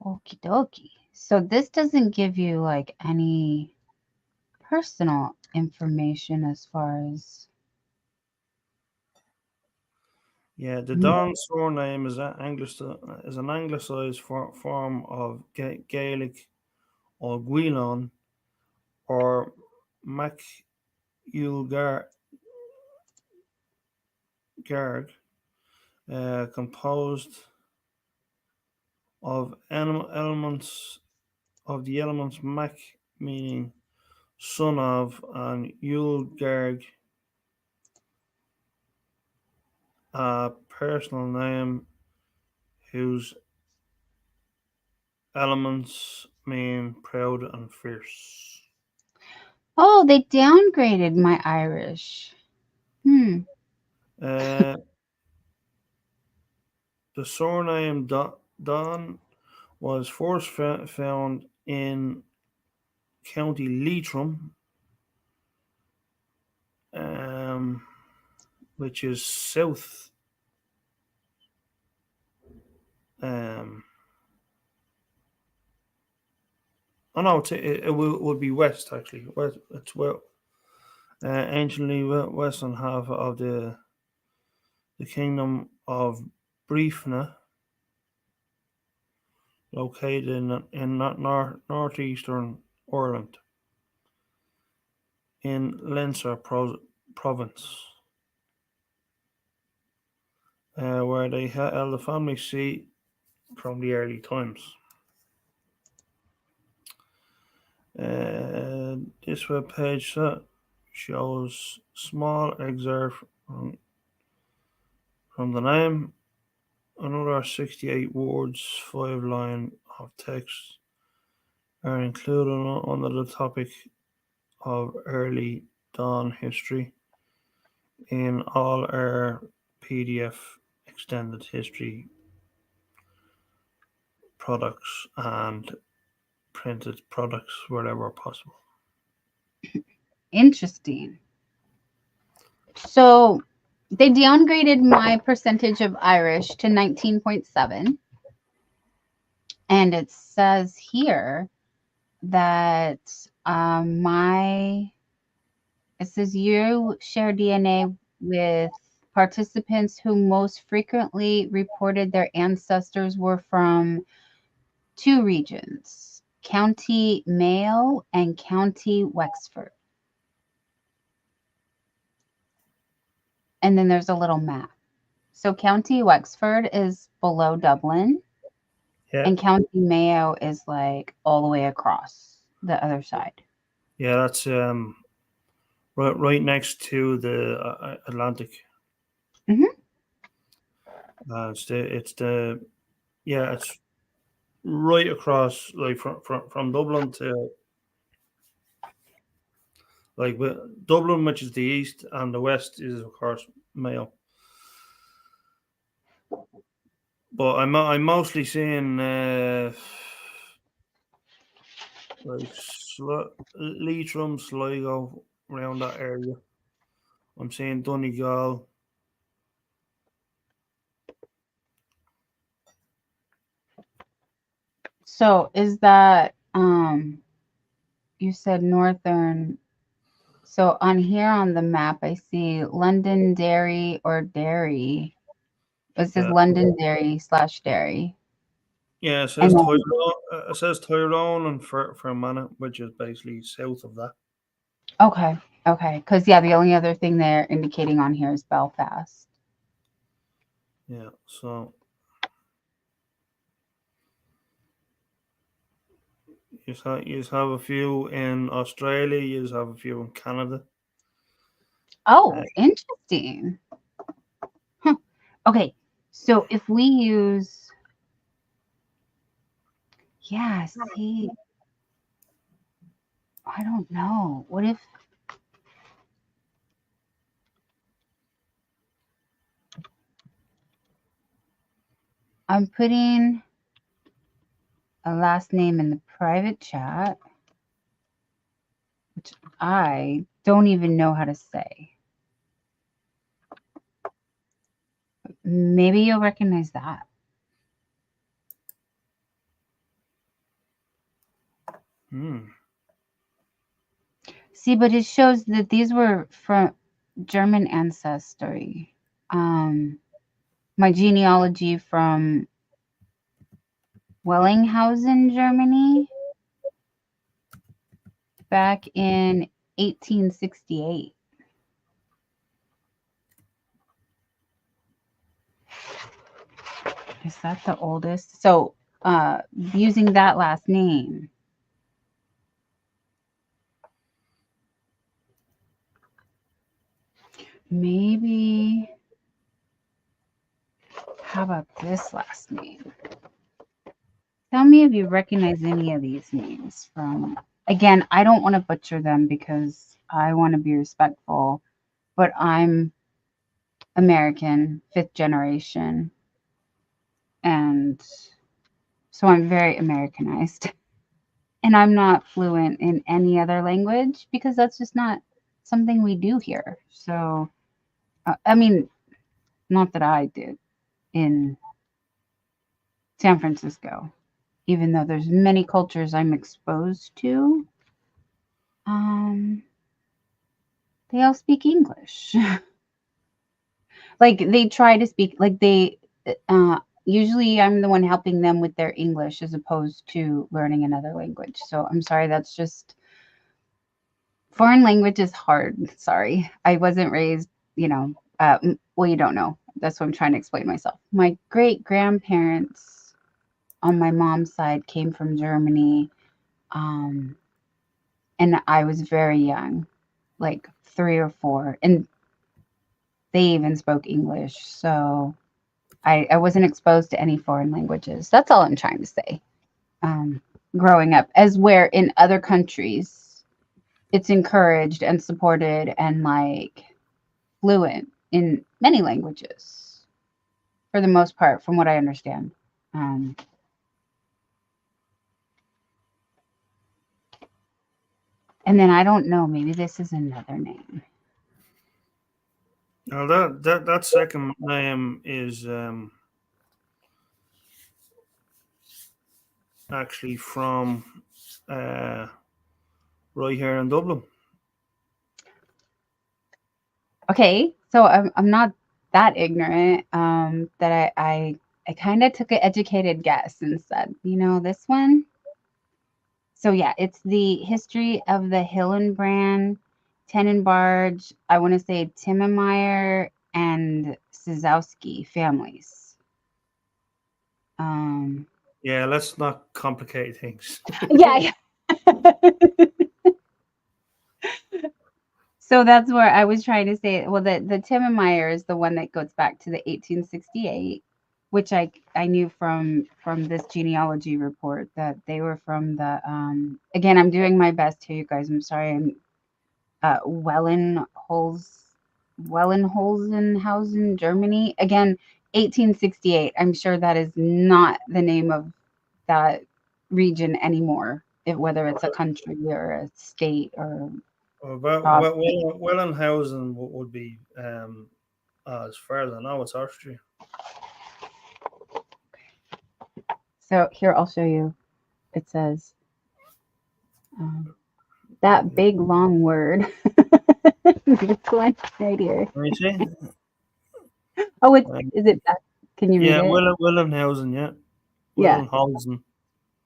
Okie dokie. So this doesn't give you like any personal information as far as Yeah, the Don surname is an anglicized form of Gaelic or Guilon or MacUlgar Garg, composed of elements of the elements Mac, meaning son of, and Yule Garg, a personal name whose elements mean proud and fierce. Oh, they downgraded my Irish. Uh, the surname Don was first found in County Leitrim, which is south. Oh no, it would be west actually. West, it's well, anciently western half of the kingdom of Briefna, located in northeastern Ireland, in Leinster province, where they held the family seat from the early times. This webpage shows small excerpt from the name. Another 68 words, 5 lines of text are included under the topic of early dawn history in all our PDF extended history products and printed products wherever possible. Interesting. So they downgraded my percentage of Irish to 19.7. And it says here that it says you share DNA with participants who most frequently reported their ancestors were from two regions, County Mayo and County Wexford. And then there's a little map. So County Wexford is below Dublin, and County Mayo is like all the way across the other side. Yeah, that's right next to the Atlantic. Mm-hmm. It's right across, like from Dublin to like Dublin, which is the east, and the west is of course Mayo. But I'm mostly seeing like Leitrim, Sligo, around that area. I'm seeing Donegal. So is that you said northern? So on here on the map, I see Londonderry or Derry. It says Londonderry/Derry. Yeah, it And says then, Tyrone and Fermanagh, which is basically south of that. okay. Because yeah, the only other thing they're indicating on here is Belfast. Yeah, so you have a few in Australia, you have a few in Canada. Oh, interesting. Huh. Okay, so if we use, yeah, see, I don't know. What if I'm putting a last name in the private chat, which I don't even know how to say. Maybe you'll recognize that. See, but it shows that these were from German ancestry. My genealogy from Wellinghausen, Germany, back in 1868. Is that the oldest? So, using that last name. Maybe, how about this last name? Tell me if you recognize any of these names from, again, I don't want to butcher them because I want to be respectful, but I'm American, fifth generation, and so I'm very Americanized. And I'm not fluent in any other language because that's just not something we do here. So, I mean, not that I did in San Francisco, even though there's many cultures I'm exposed to. Um, they all speak English. Like they try to speak, like usually I'm the one helping them with their English as opposed to learning another language. So I'm sorry, that's just foreign language is hard. Sorry. I wasn't raised, well, you don't know. That's what I'm trying to explain myself. My great grandparents on my mom's side came from Germany. Um, and I was very young, like 3 or 4. And they even spoke English. So I wasn't exposed to any foreign languages. That's all I'm trying to say. Growing up, as where in other countries, it's encouraged and supported and like fluent in many languages for the most part, from what I understand. Um, and then I don't know, maybe this is another name. Now that second name is actually from uh, right here in Dublin. Okay, so I'm not that ignorant that I kind of took an educated guess and said, this one. So yeah, it's the history of the Hillenbrand, Tenenbarge, I want to say Timmermeyer and Sizowski families. Um, Yeah, let's not complicate things. yeah. So that's where I was trying to say. Well, the Timmermeyer is the one that goes back to the 1868, which I knew from this genealogy report that they were from the again, I'm doing my best here, you guys. I'm sorry. I'm Wellenholzenhausen, Germany. Again, 1868. I'm sure that is not the name of that region anymore, whether it's a country or a state or Wellenhausen would be, as far as I know, it's Austria. So here, I'll show you. It says that big long word. This one right here. Let me see. Oh, is it that? Can you read Yeah, it? Wellenhausen. Yeah, Yeah, Wellenhausen.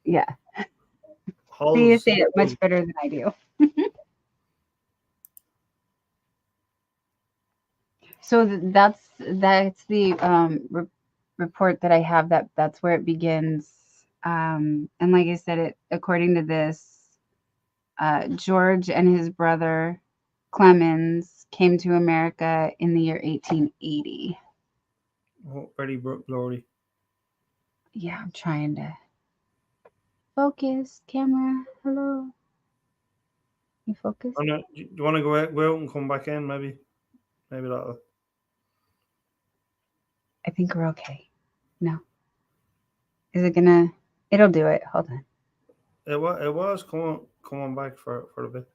yeah. See, you Hals. say it much better than I do. So that's the report that I have. That's where it begins. And like I said, it according to this, George and his brother Clemens came to America in the year 1880. Oh, very blurry. Yeah, I'm trying to focus. Camera, hello. You focus? Do you want to go out and come back in? Maybe that'll. I think we're okay. No. Is it gonna? It'll do it. Hold on. It was come on back for a bit.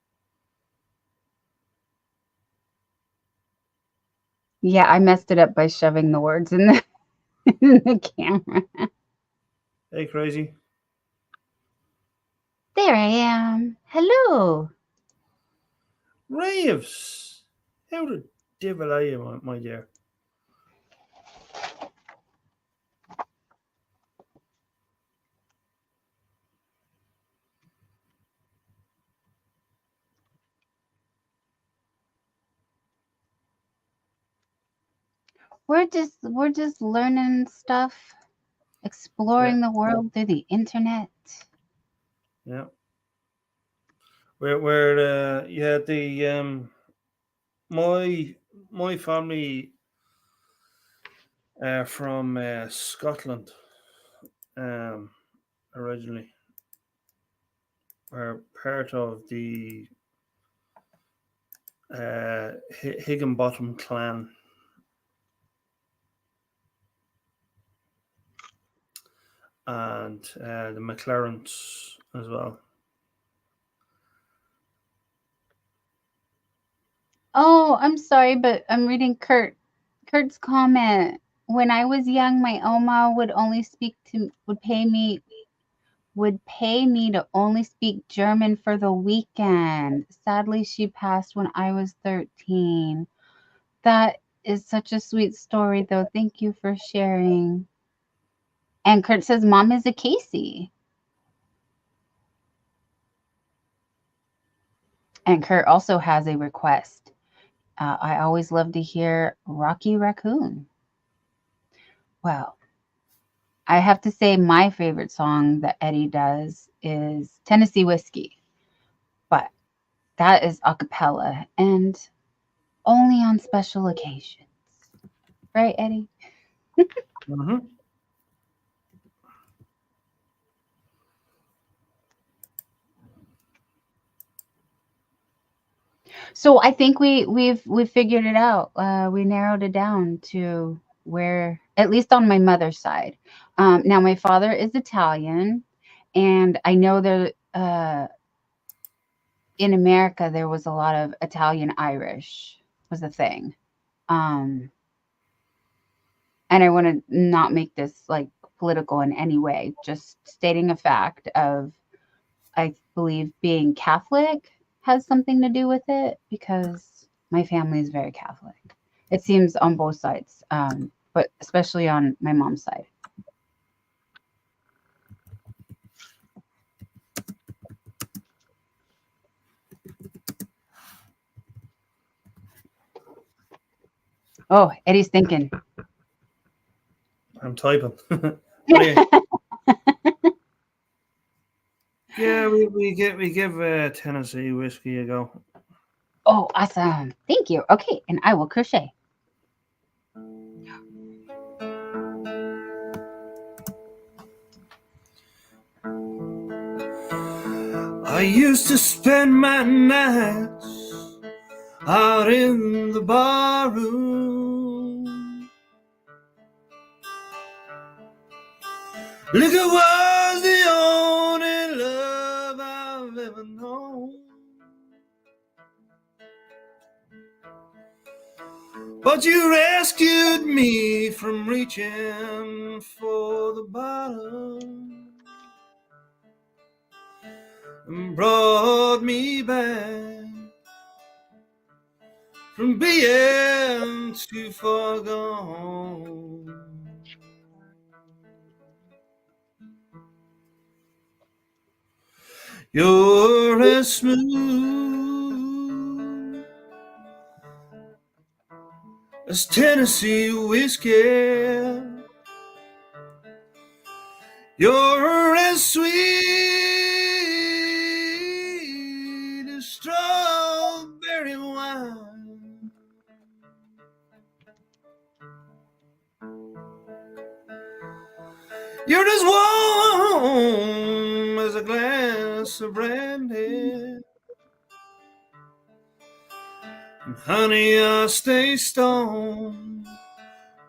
Yeah, I messed it up by shoving the words in the in the camera. Hey, crazy. There I am. Hello. Raves. How the devil are you, my dear? We're just learning stuff. exploring the world through the internet. Yeah. Where yeah, the my family from Scotland, um originally, are part of the Higginbottom clan, and the McLarens as well. Oh, I'm sorry, but I'm reading Kurt's comment. When I was young, my Oma would pay me to only speak German for the weekend. Sadly, she passed when I was 13. That is such a sweet story, though. Thank you for sharing. And Kurt says, Mom is a Casey. And Kurt also has a request. I always love to hear Rocky Raccoon. Well, I have to say my favorite song that Eddie does is Tennessee Whiskey. But that is a cappella and only on special occasions. Right, Eddie? Mm-hmm. So I think we've figured it out. We narrowed it down to where, at least on my mother's side. Now my father is Italian, and I know there in America there was a lot of Italian Irish was a thing. Um, and I want to not make this like political in any way, just stating a fact of I believe being Catholic has something to do with it because my family is very Catholic. It seems on both sides, but especially on my mom's side. Oh, Eddie's thinking. I'm typing. Yeah, yeah, we give Tennessee Whiskey a go. Oh, awesome. Thank you. Okay, and I will crochet. I used to spend my nights out in the bar room. Liquor was the only love I've ever known. But you rescued me from reaching for the bottom and brought me back from being too far gone. You're as smooth as Tennessee whiskey. You're as sweet as strawberry wine. You're as warm as a glass of brandy. And honey, I stay stoned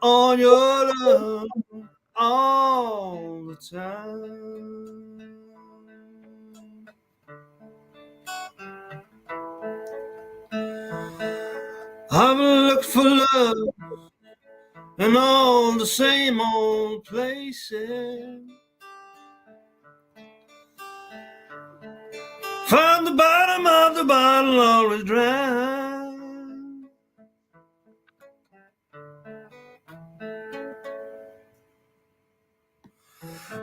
on your love all the time. I've looked for love in all the same old places. Found the bottom of the bottle always dry.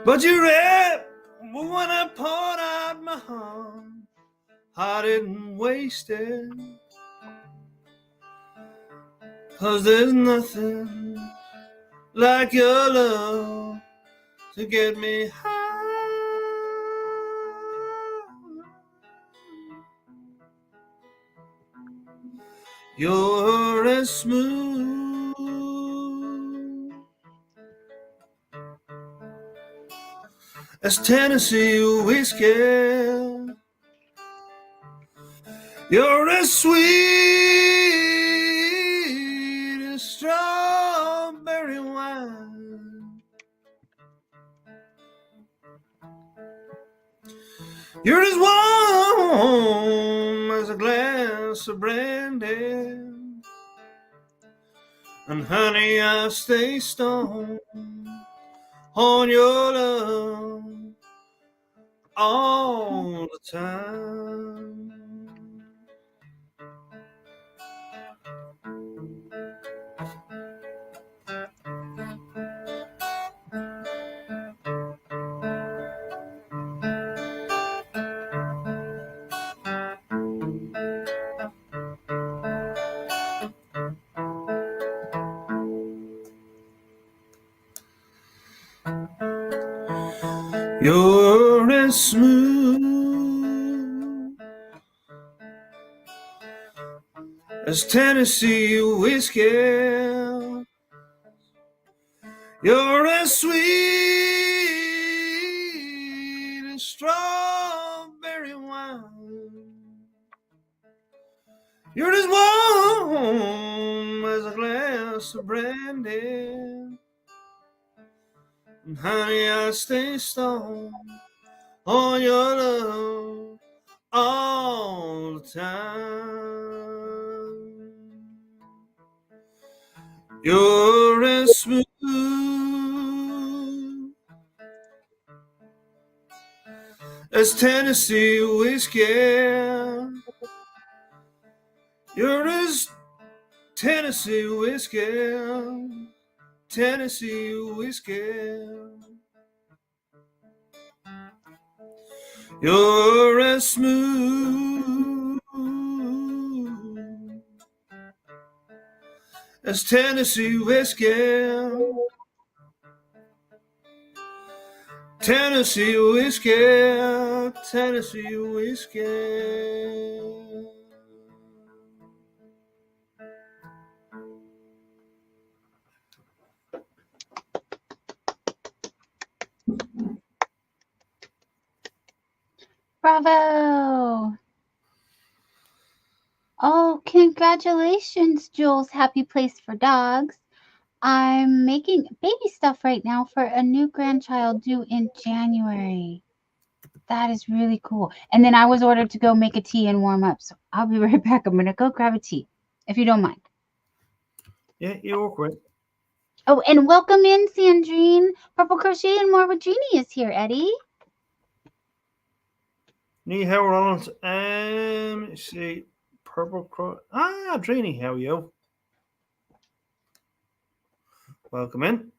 But you read when I poured out my heart, I didn't waste it. 'Cause there's nothing like your love to get me high. You're as smooth as Tennessee whiskey. You're as sweet as strawberry wine. You're as warm as a glass of brandy. And honey, I stay stoned on your love all the time. You're as smooth as Tennessee whiskey. You're as sweet as strawberry wine. You're as warm as a glass of brandy. And honey, I stay stoned on your love all the time. You're as smooth as Tennessee whiskey. You're as Tennessee whiskey. Tennessee whiskey. You're as smooth as Tennessee whiskey. Tennessee whiskey. Tennessee whiskey. Bravo! Oh, congratulations, Jules. Happy Place for Dogs. I'm making baby stuff right now for a new grandchild due in January. That is really cool. And then I was ordered to go make a tea and warm up. So I'll be right back. I'm going to go grab a tea, if you don't mind. Yeah, you're great. Oh, and welcome in, Sandrine. Purple Crochet and More with Jeannie is here, Eddie. Ni hao, Roland. Let's see. Purple Crow. Dreamy, how are you? Welcome in.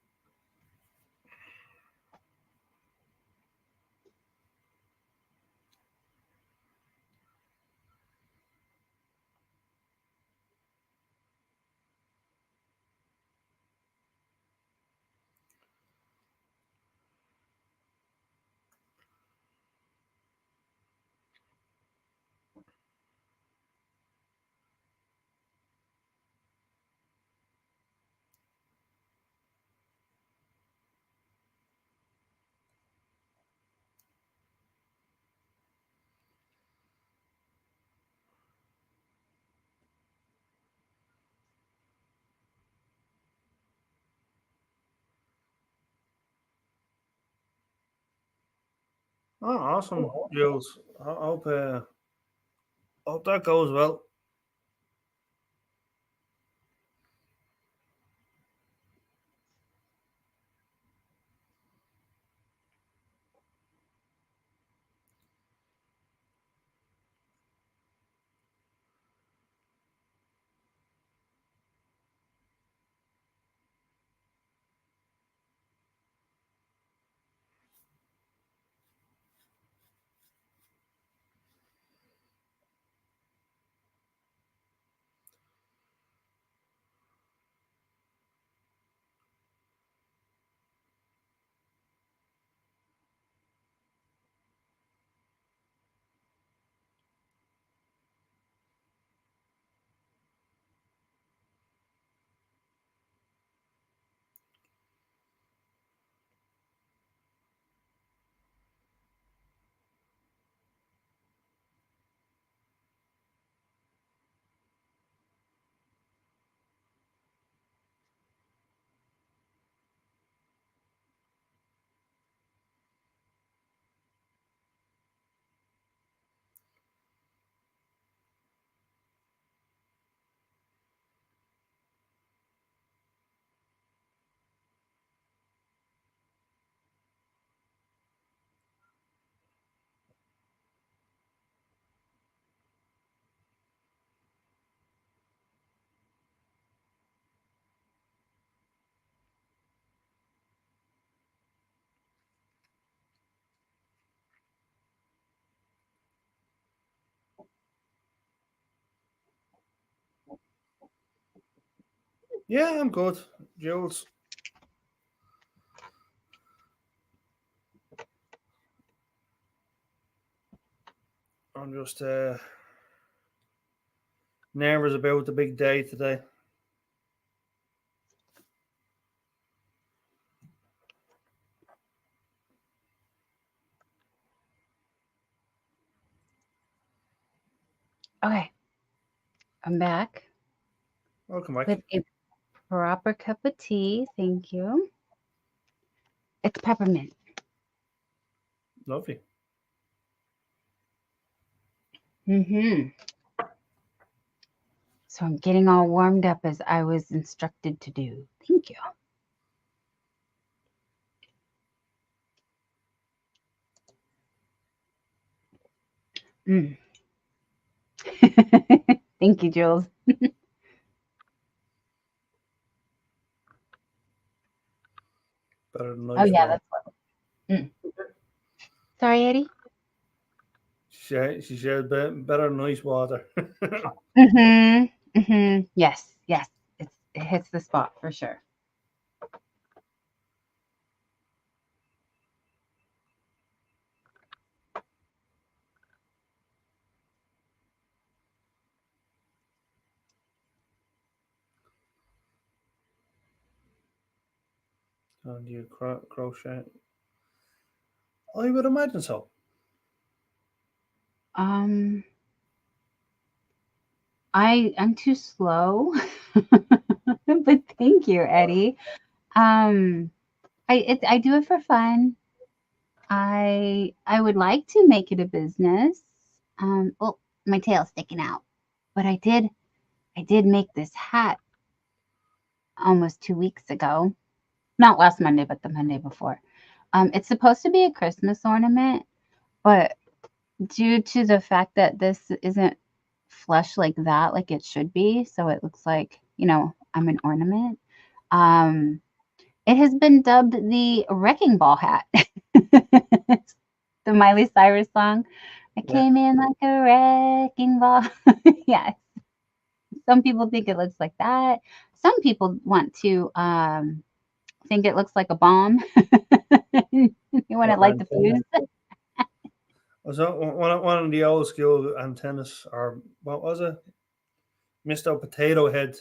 Oh, awesome, Jules. I hope that goes well. Yeah, I'm good. Jules, I'm just nervous about the big day today. Okay, I'm back Welcome back. with a proper cup of tea. Thank you. It's peppermint. Lovely. Mm-hmm. So I'm getting all warmed up as I was instructed to do. Thank you. Mm. Thank you, Jules. Better than Oh nice yeah, water. that's what. Mm. Sorry, Eddie. She said better than nice water. Mm-hmm. Mm-hmm. Yes, yes. It hits the spot for sure. And you crochet. I would imagine so. Um, I'm too slow, but thank you, Eddie. Um, I do it for fun. I would like to make it a business. Oh, my tail's sticking out. But I did make this hat almost 2 weeks ago. Not last Monday, but the Monday before. It's supposed to be a Christmas ornament, but due to the fact that this isn't flush like that, like it should be, so it looks like, I'm an ornament. Um, it has been dubbed the wrecking ball hat. The Miley Cyrus song. I Yeah. came in like a wrecking ball. Yes. Some people think it looks like that. Some people want to think it looks like a bomb. You want to Or light the antenna. fuse. Was that one of the old school antennas, or what was it? Mr. Potato Head.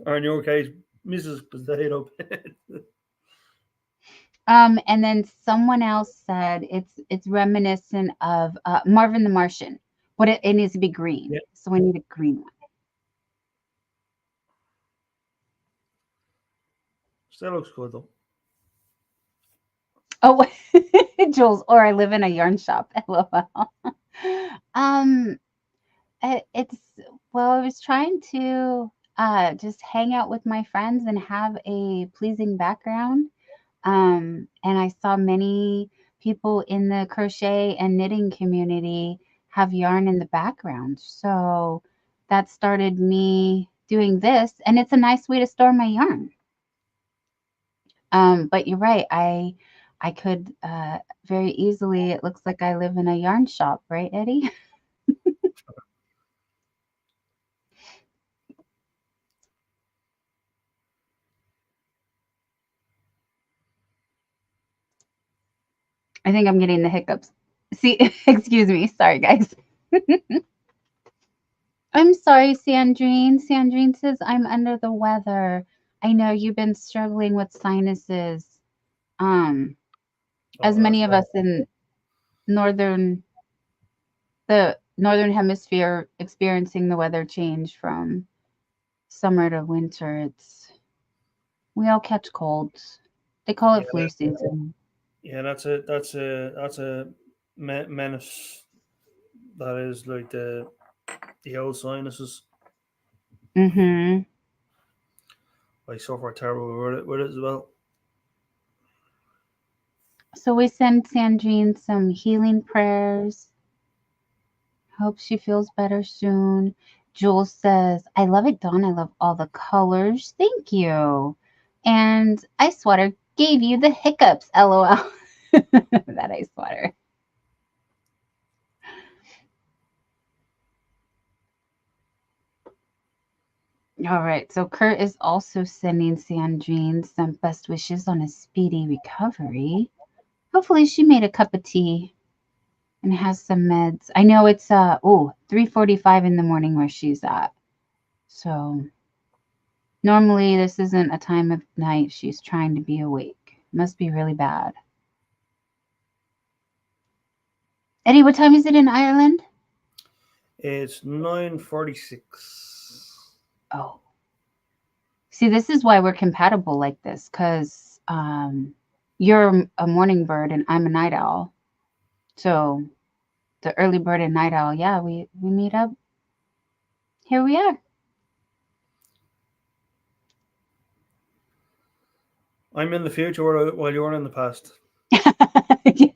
Or in your case, Mrs. Potato Head. And then someone else said it's reminiscent of Marvin the Martian, but it needs to be green. Yeah. So we need a green one. Still looks good though. Oh, Jules, or I live in a yarn shop. LOL. Um, it's well, I was trying to just hang out with my friends and have a pleasing background. And I saw many people in the crochet and knitting community have yarn in the background. So that started me doing this, and it's a nice way to store my yarn. But you're right. I could very easily. It looks like I live in a yarn shop, right, Eddie? I think I'm getting the hiccups. See, excuse me. Sorry, guys. I'm sorry, Sandrine. Sandrine says I'm under the weather. I know you've been struggling with sinuses. Um, as Oh, that's many of us in northern the northern hemisphere experiencing the weather change from summer to winter, we all catch colds. They call yeah, it flu season. yeah. That's a menace. That is like the old sinuses. Mm-hmm. I suffer terribly with it as well. So we send Sandrine some healing prayers. Hope she feels better soon. Jules says, I love it, Dawn. I love all the colors. Thank you. And Ice Water gave you the hiccups, LOL. That ice water. All right. So Kurt is also sending Sandrine some best wishes on a speedy recovery. Hopefully she made a cup of tea and has some meds. I know it's 3:45 in the morning where she's at. So normally this isn't a time of night she's trying to be awake. Must be really bad. Eddie, what time is it in Ireland? It's 9:46. Oh. See, this is why we're compatible like this, because you're a morning bird and I'm a night owl. So the early bird and night owl, yeah, we meet up. Here we are. I'm in the future while you're in the past. Yes.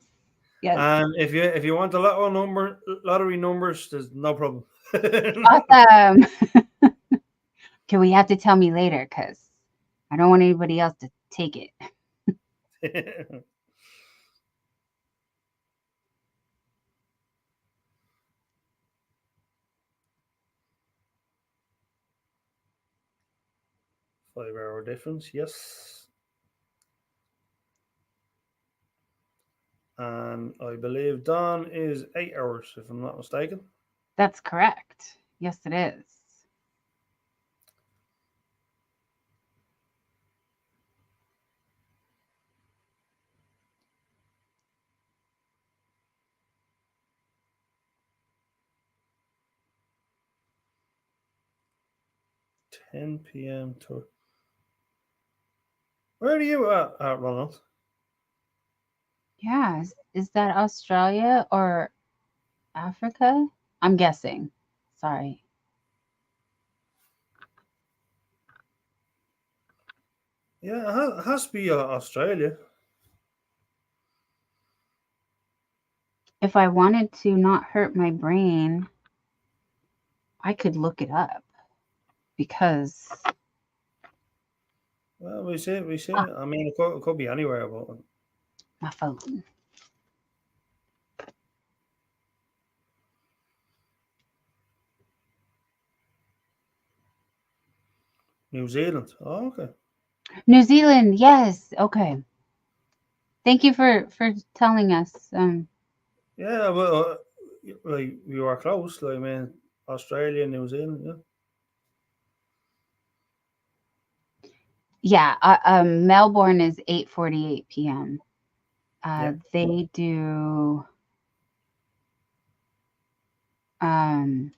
Yes. And if you want the lottery numbers, there's no problem. Awesome. Okay, well, you have to tell me later because I don't want anybody else to take it. 5 hour difference, yes. And I believe Dawn is 8 hours, if I'm not mistaken. That's correct. Yes, it is. 10 p.m. to. Where are you at Ronald? Yeah. Is that Australia or Africa? I'm guessing. Sorry. Yeah, it has to be Australia. If I wanted to not hurt my brain, I could look it up because Well, we see. ah, I mean, it could be anywhere, but my phone. New Zealand. Oh, okay. New Zealand, yes. Okay. Thank you for telling us. Yeah, well, like we were close. Like, I mean, Australia, New Zealand. Yeah. Yeah, Melbourne is 8:48 p.m. Yeah. They do um,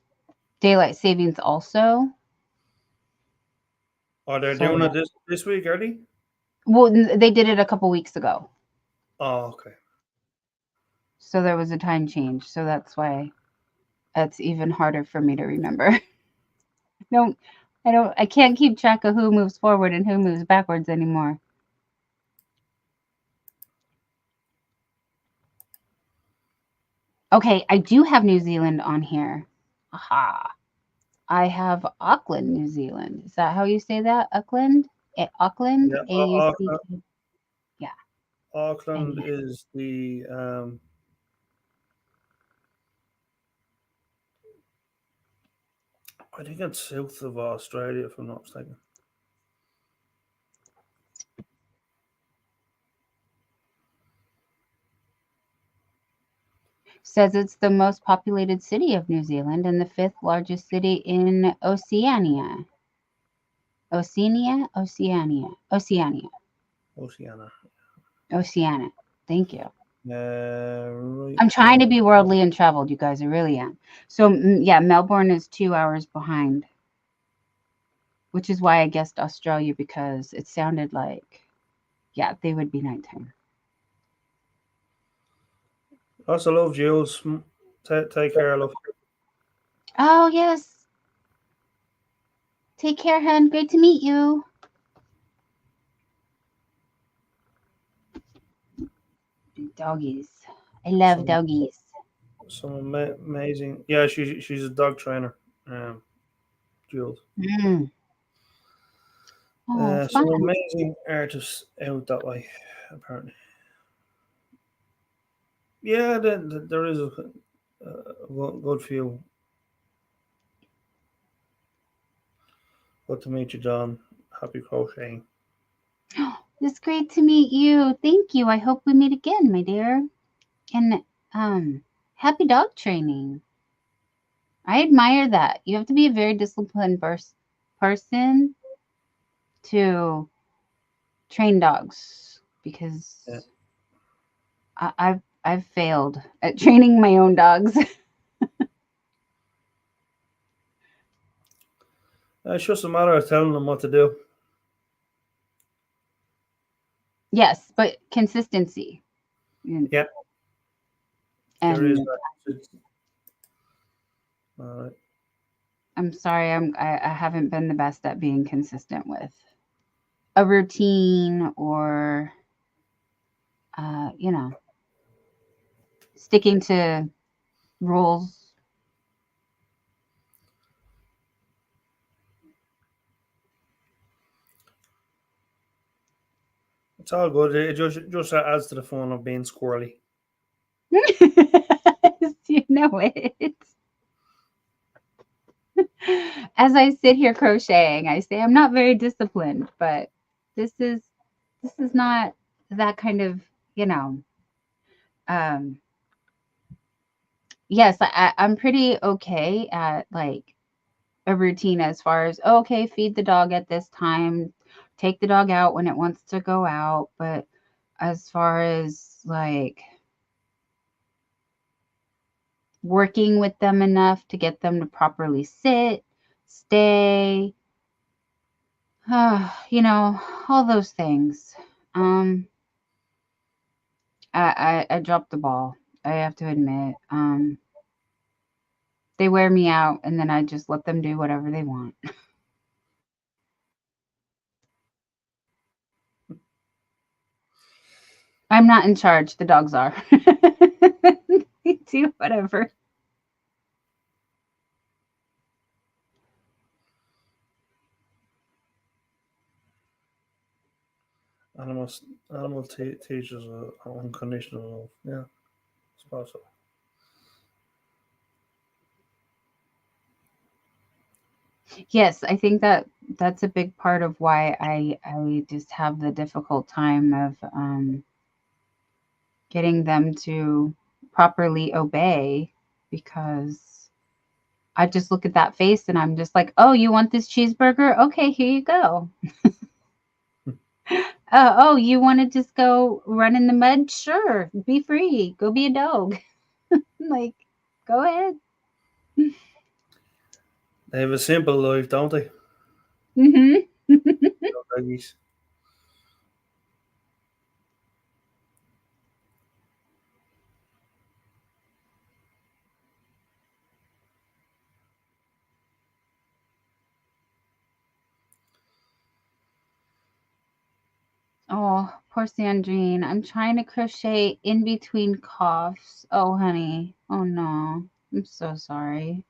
daylight savings also. Oh, they're So doing yeah. it this week, are they? Well, they did it a couple weeks ago. Oh, okay. So there was a time change. So that's why it's even harder for me to remember. don't I can't keep track of who moves forward and who moves backwards anymore. Okay, I do have New Zealand on here. Aha. I have Auckland, New Zealand. Is that how you say that? Auckland? Auckland? Yeah. AUCK. Yeah. And Auckland yeah. is the I think it's south of Australia, if I'm not mistaken. Says it's the most populated city of New Zealand and the fifth largest city in Oceania. Oceania. Oceania. Oceania. Thank you. Right. I'm trying to be worldly and traveled, you guys. I really am. So, yeah, Melbourne is 2 hours behind, which is why I guessed Australia because it sounded like, yeah, they would be nighttime. Lots of love, Jules. Take care, love. Oh, yes. Take care, hun. Great to meet you. Doggies. I love Some doggies. amazing. Yeah, she's a dog trainer. Jules. Mm. Oh, Some fun. amazing artists out that way, apparently. Yeah, there is a good few. Good to meet you, John. Happy crocheting. It's great to meet you. Thank you. I hope we meet again, my dear. And happy dog training. I admire that. You have to be a very disciplined person to train dogs because Yeah. I've failed at training my own dogs. It's just a matter of telling them what to do. Yes, but consistency. Yeah, there is And that. All right. I'm sorry, I haven't been the best at being consistent with a routine or you know, sticking to rules. It's all good. It just adds to the fun of being squirrely. You know it. As I sit here crocheting, I say I'm not very disciplined, but this is this is not that kind of, you know, um yes, I'm pretty okay at like a routine as far as okay, feed the dog at this time, take the dog out when it wants to go out, but as far as like working with them enough to get them to properly sit, stay, you know, all those things. Um, I dropped the ball. I have to admit. They wear me out, and then I just let them do whatever they want. I'm not in charge. The dogs are. They do whatever. Animals, animal teaches unconditional love. Yeah, I suppose so. Yes, I think that that's a big part of why I just have the difficult time of getting them to properly obey because I just look at that face and I'm just like, oh, you want this cheeseburger? Okay, here you go. Oh, you want to just go run in the mud? Sure, be free. Go be a dog. Like, go ahead. They have a simple life, don't they? Hmm. Doggies. Oh, poor Sandrine. I'm trying to crochet in between coughs. Oh, honey. Oh, no. I'm so sorry.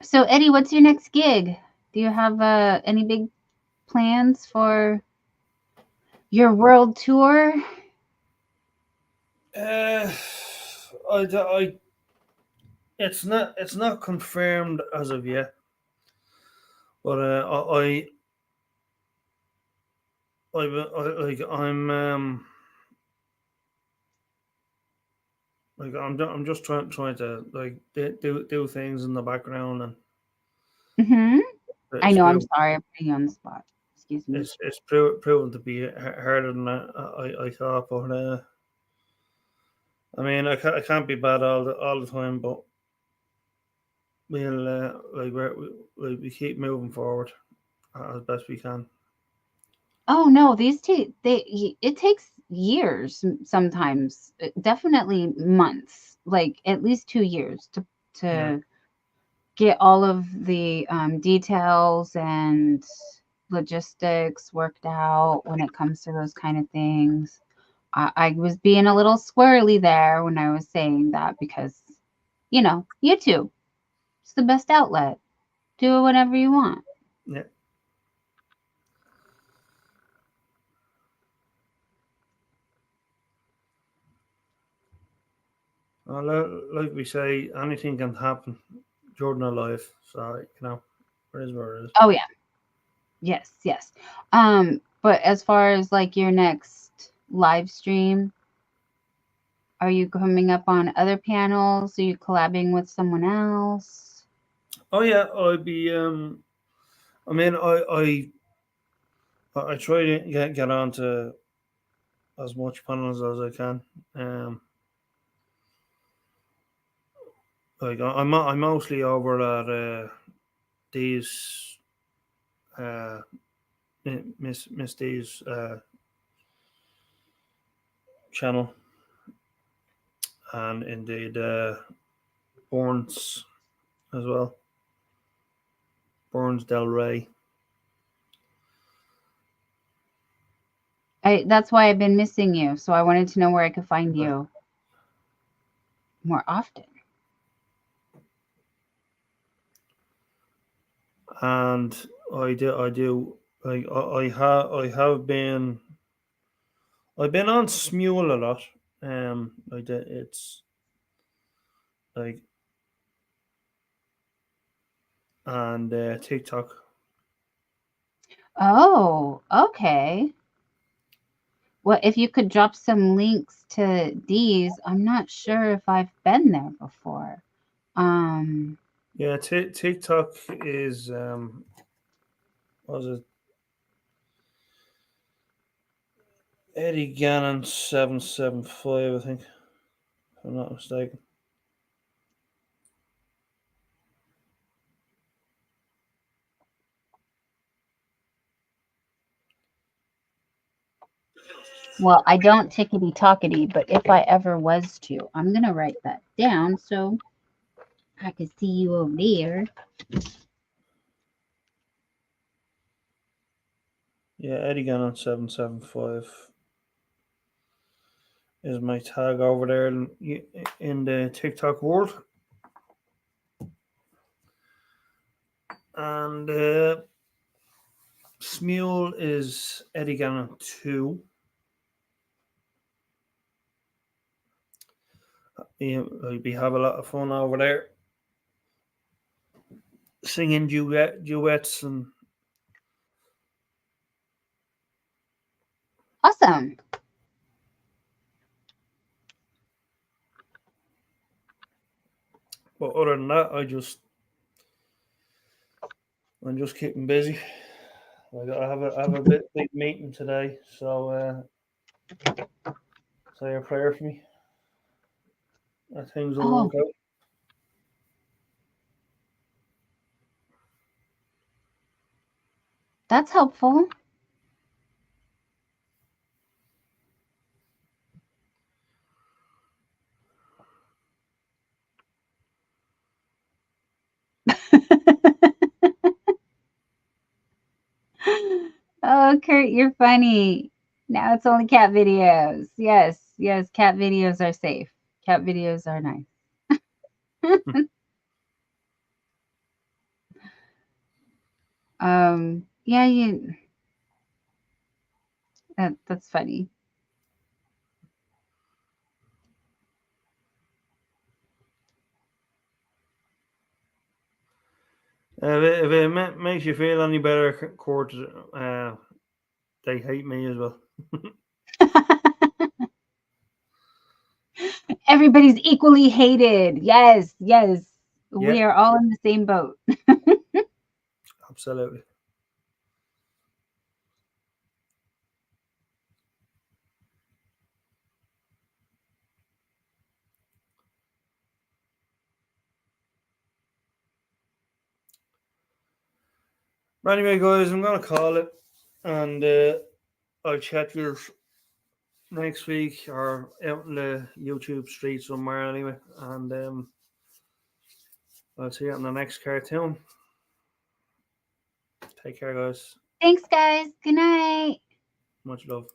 So, Eddie, what's your next gig? Do you have any big plans for your world tour? Uh, I, it's not confirmed as of yet, but I'm just trying to like do things in the background, and Hmm. I it's know. I'm proven sorry. I'm putting you on the spot. Excuse me. proven to be harder than I thought. But I mean, I can't be bad all the time, but we'll we keep moving forward as best we can. Oh no, it takes years sometimes, definitely months, like at least 2 years Yeah. to get all of the details and logistics worked out when it comes to those kind of things. I was being a little squirrely there when I was saying that because, YouTube, it's the best outlet. Do it whenever you want. Yeah. Like we say, anything can happen during our life. So, it is what it is. Oh yeah. Yes, yes. But as far as like your next live stream, are you coming up on other panels? Are you collabing with someone else? Oh yeah, I'd be. I mean, I try to get onto as much panels as I can. Um, I'm mostly over at these uh Miss D's channel, and indeed Burns as well. Burns Del Rey. That's why I've been missing you. So I wanted to know where I could find you more often. And I do like I've been on Smule a lot. It's like and TikTok. Oh, okay. Well, if you could drop some links to these, I'm not sure if I've been there before. Um, Yeah, TikTok is what was it Eddie Gannon 775, I think, if I'm not mistaken. well, I don't tickety talkety, but if I ever was to, I'm gonna write that down so I can see you over there. Yeah, Eddie Gannon 775 is my tag over there in the TikTok world. And Smule is Eddie Gannon 2. Yeah, we have a lot of fun over there, singing duets and Awesome. but other than that, I'm just keeping busy. I have a big meeting today, so say a prayer for me that things will Oh, work out. that's helpful. Oh, Kurt, you're funny. Now it's only cat videos. Yes, yes, cat videos are safe. Cat videos are nice. Yeah, that's funny. If it makes you feel any better, Court, they hate me as well. Everybody's equally hated. Yes, yes. We Yeah, are all in the same boat. absolutely. But anyway, guys, I'm gonna call it, and I'll chat you next week or out in the YouTube street somewhere anyway, and I'll see you on the next cartoon. Take care, guys. Thanks, guys. Good night. Much love.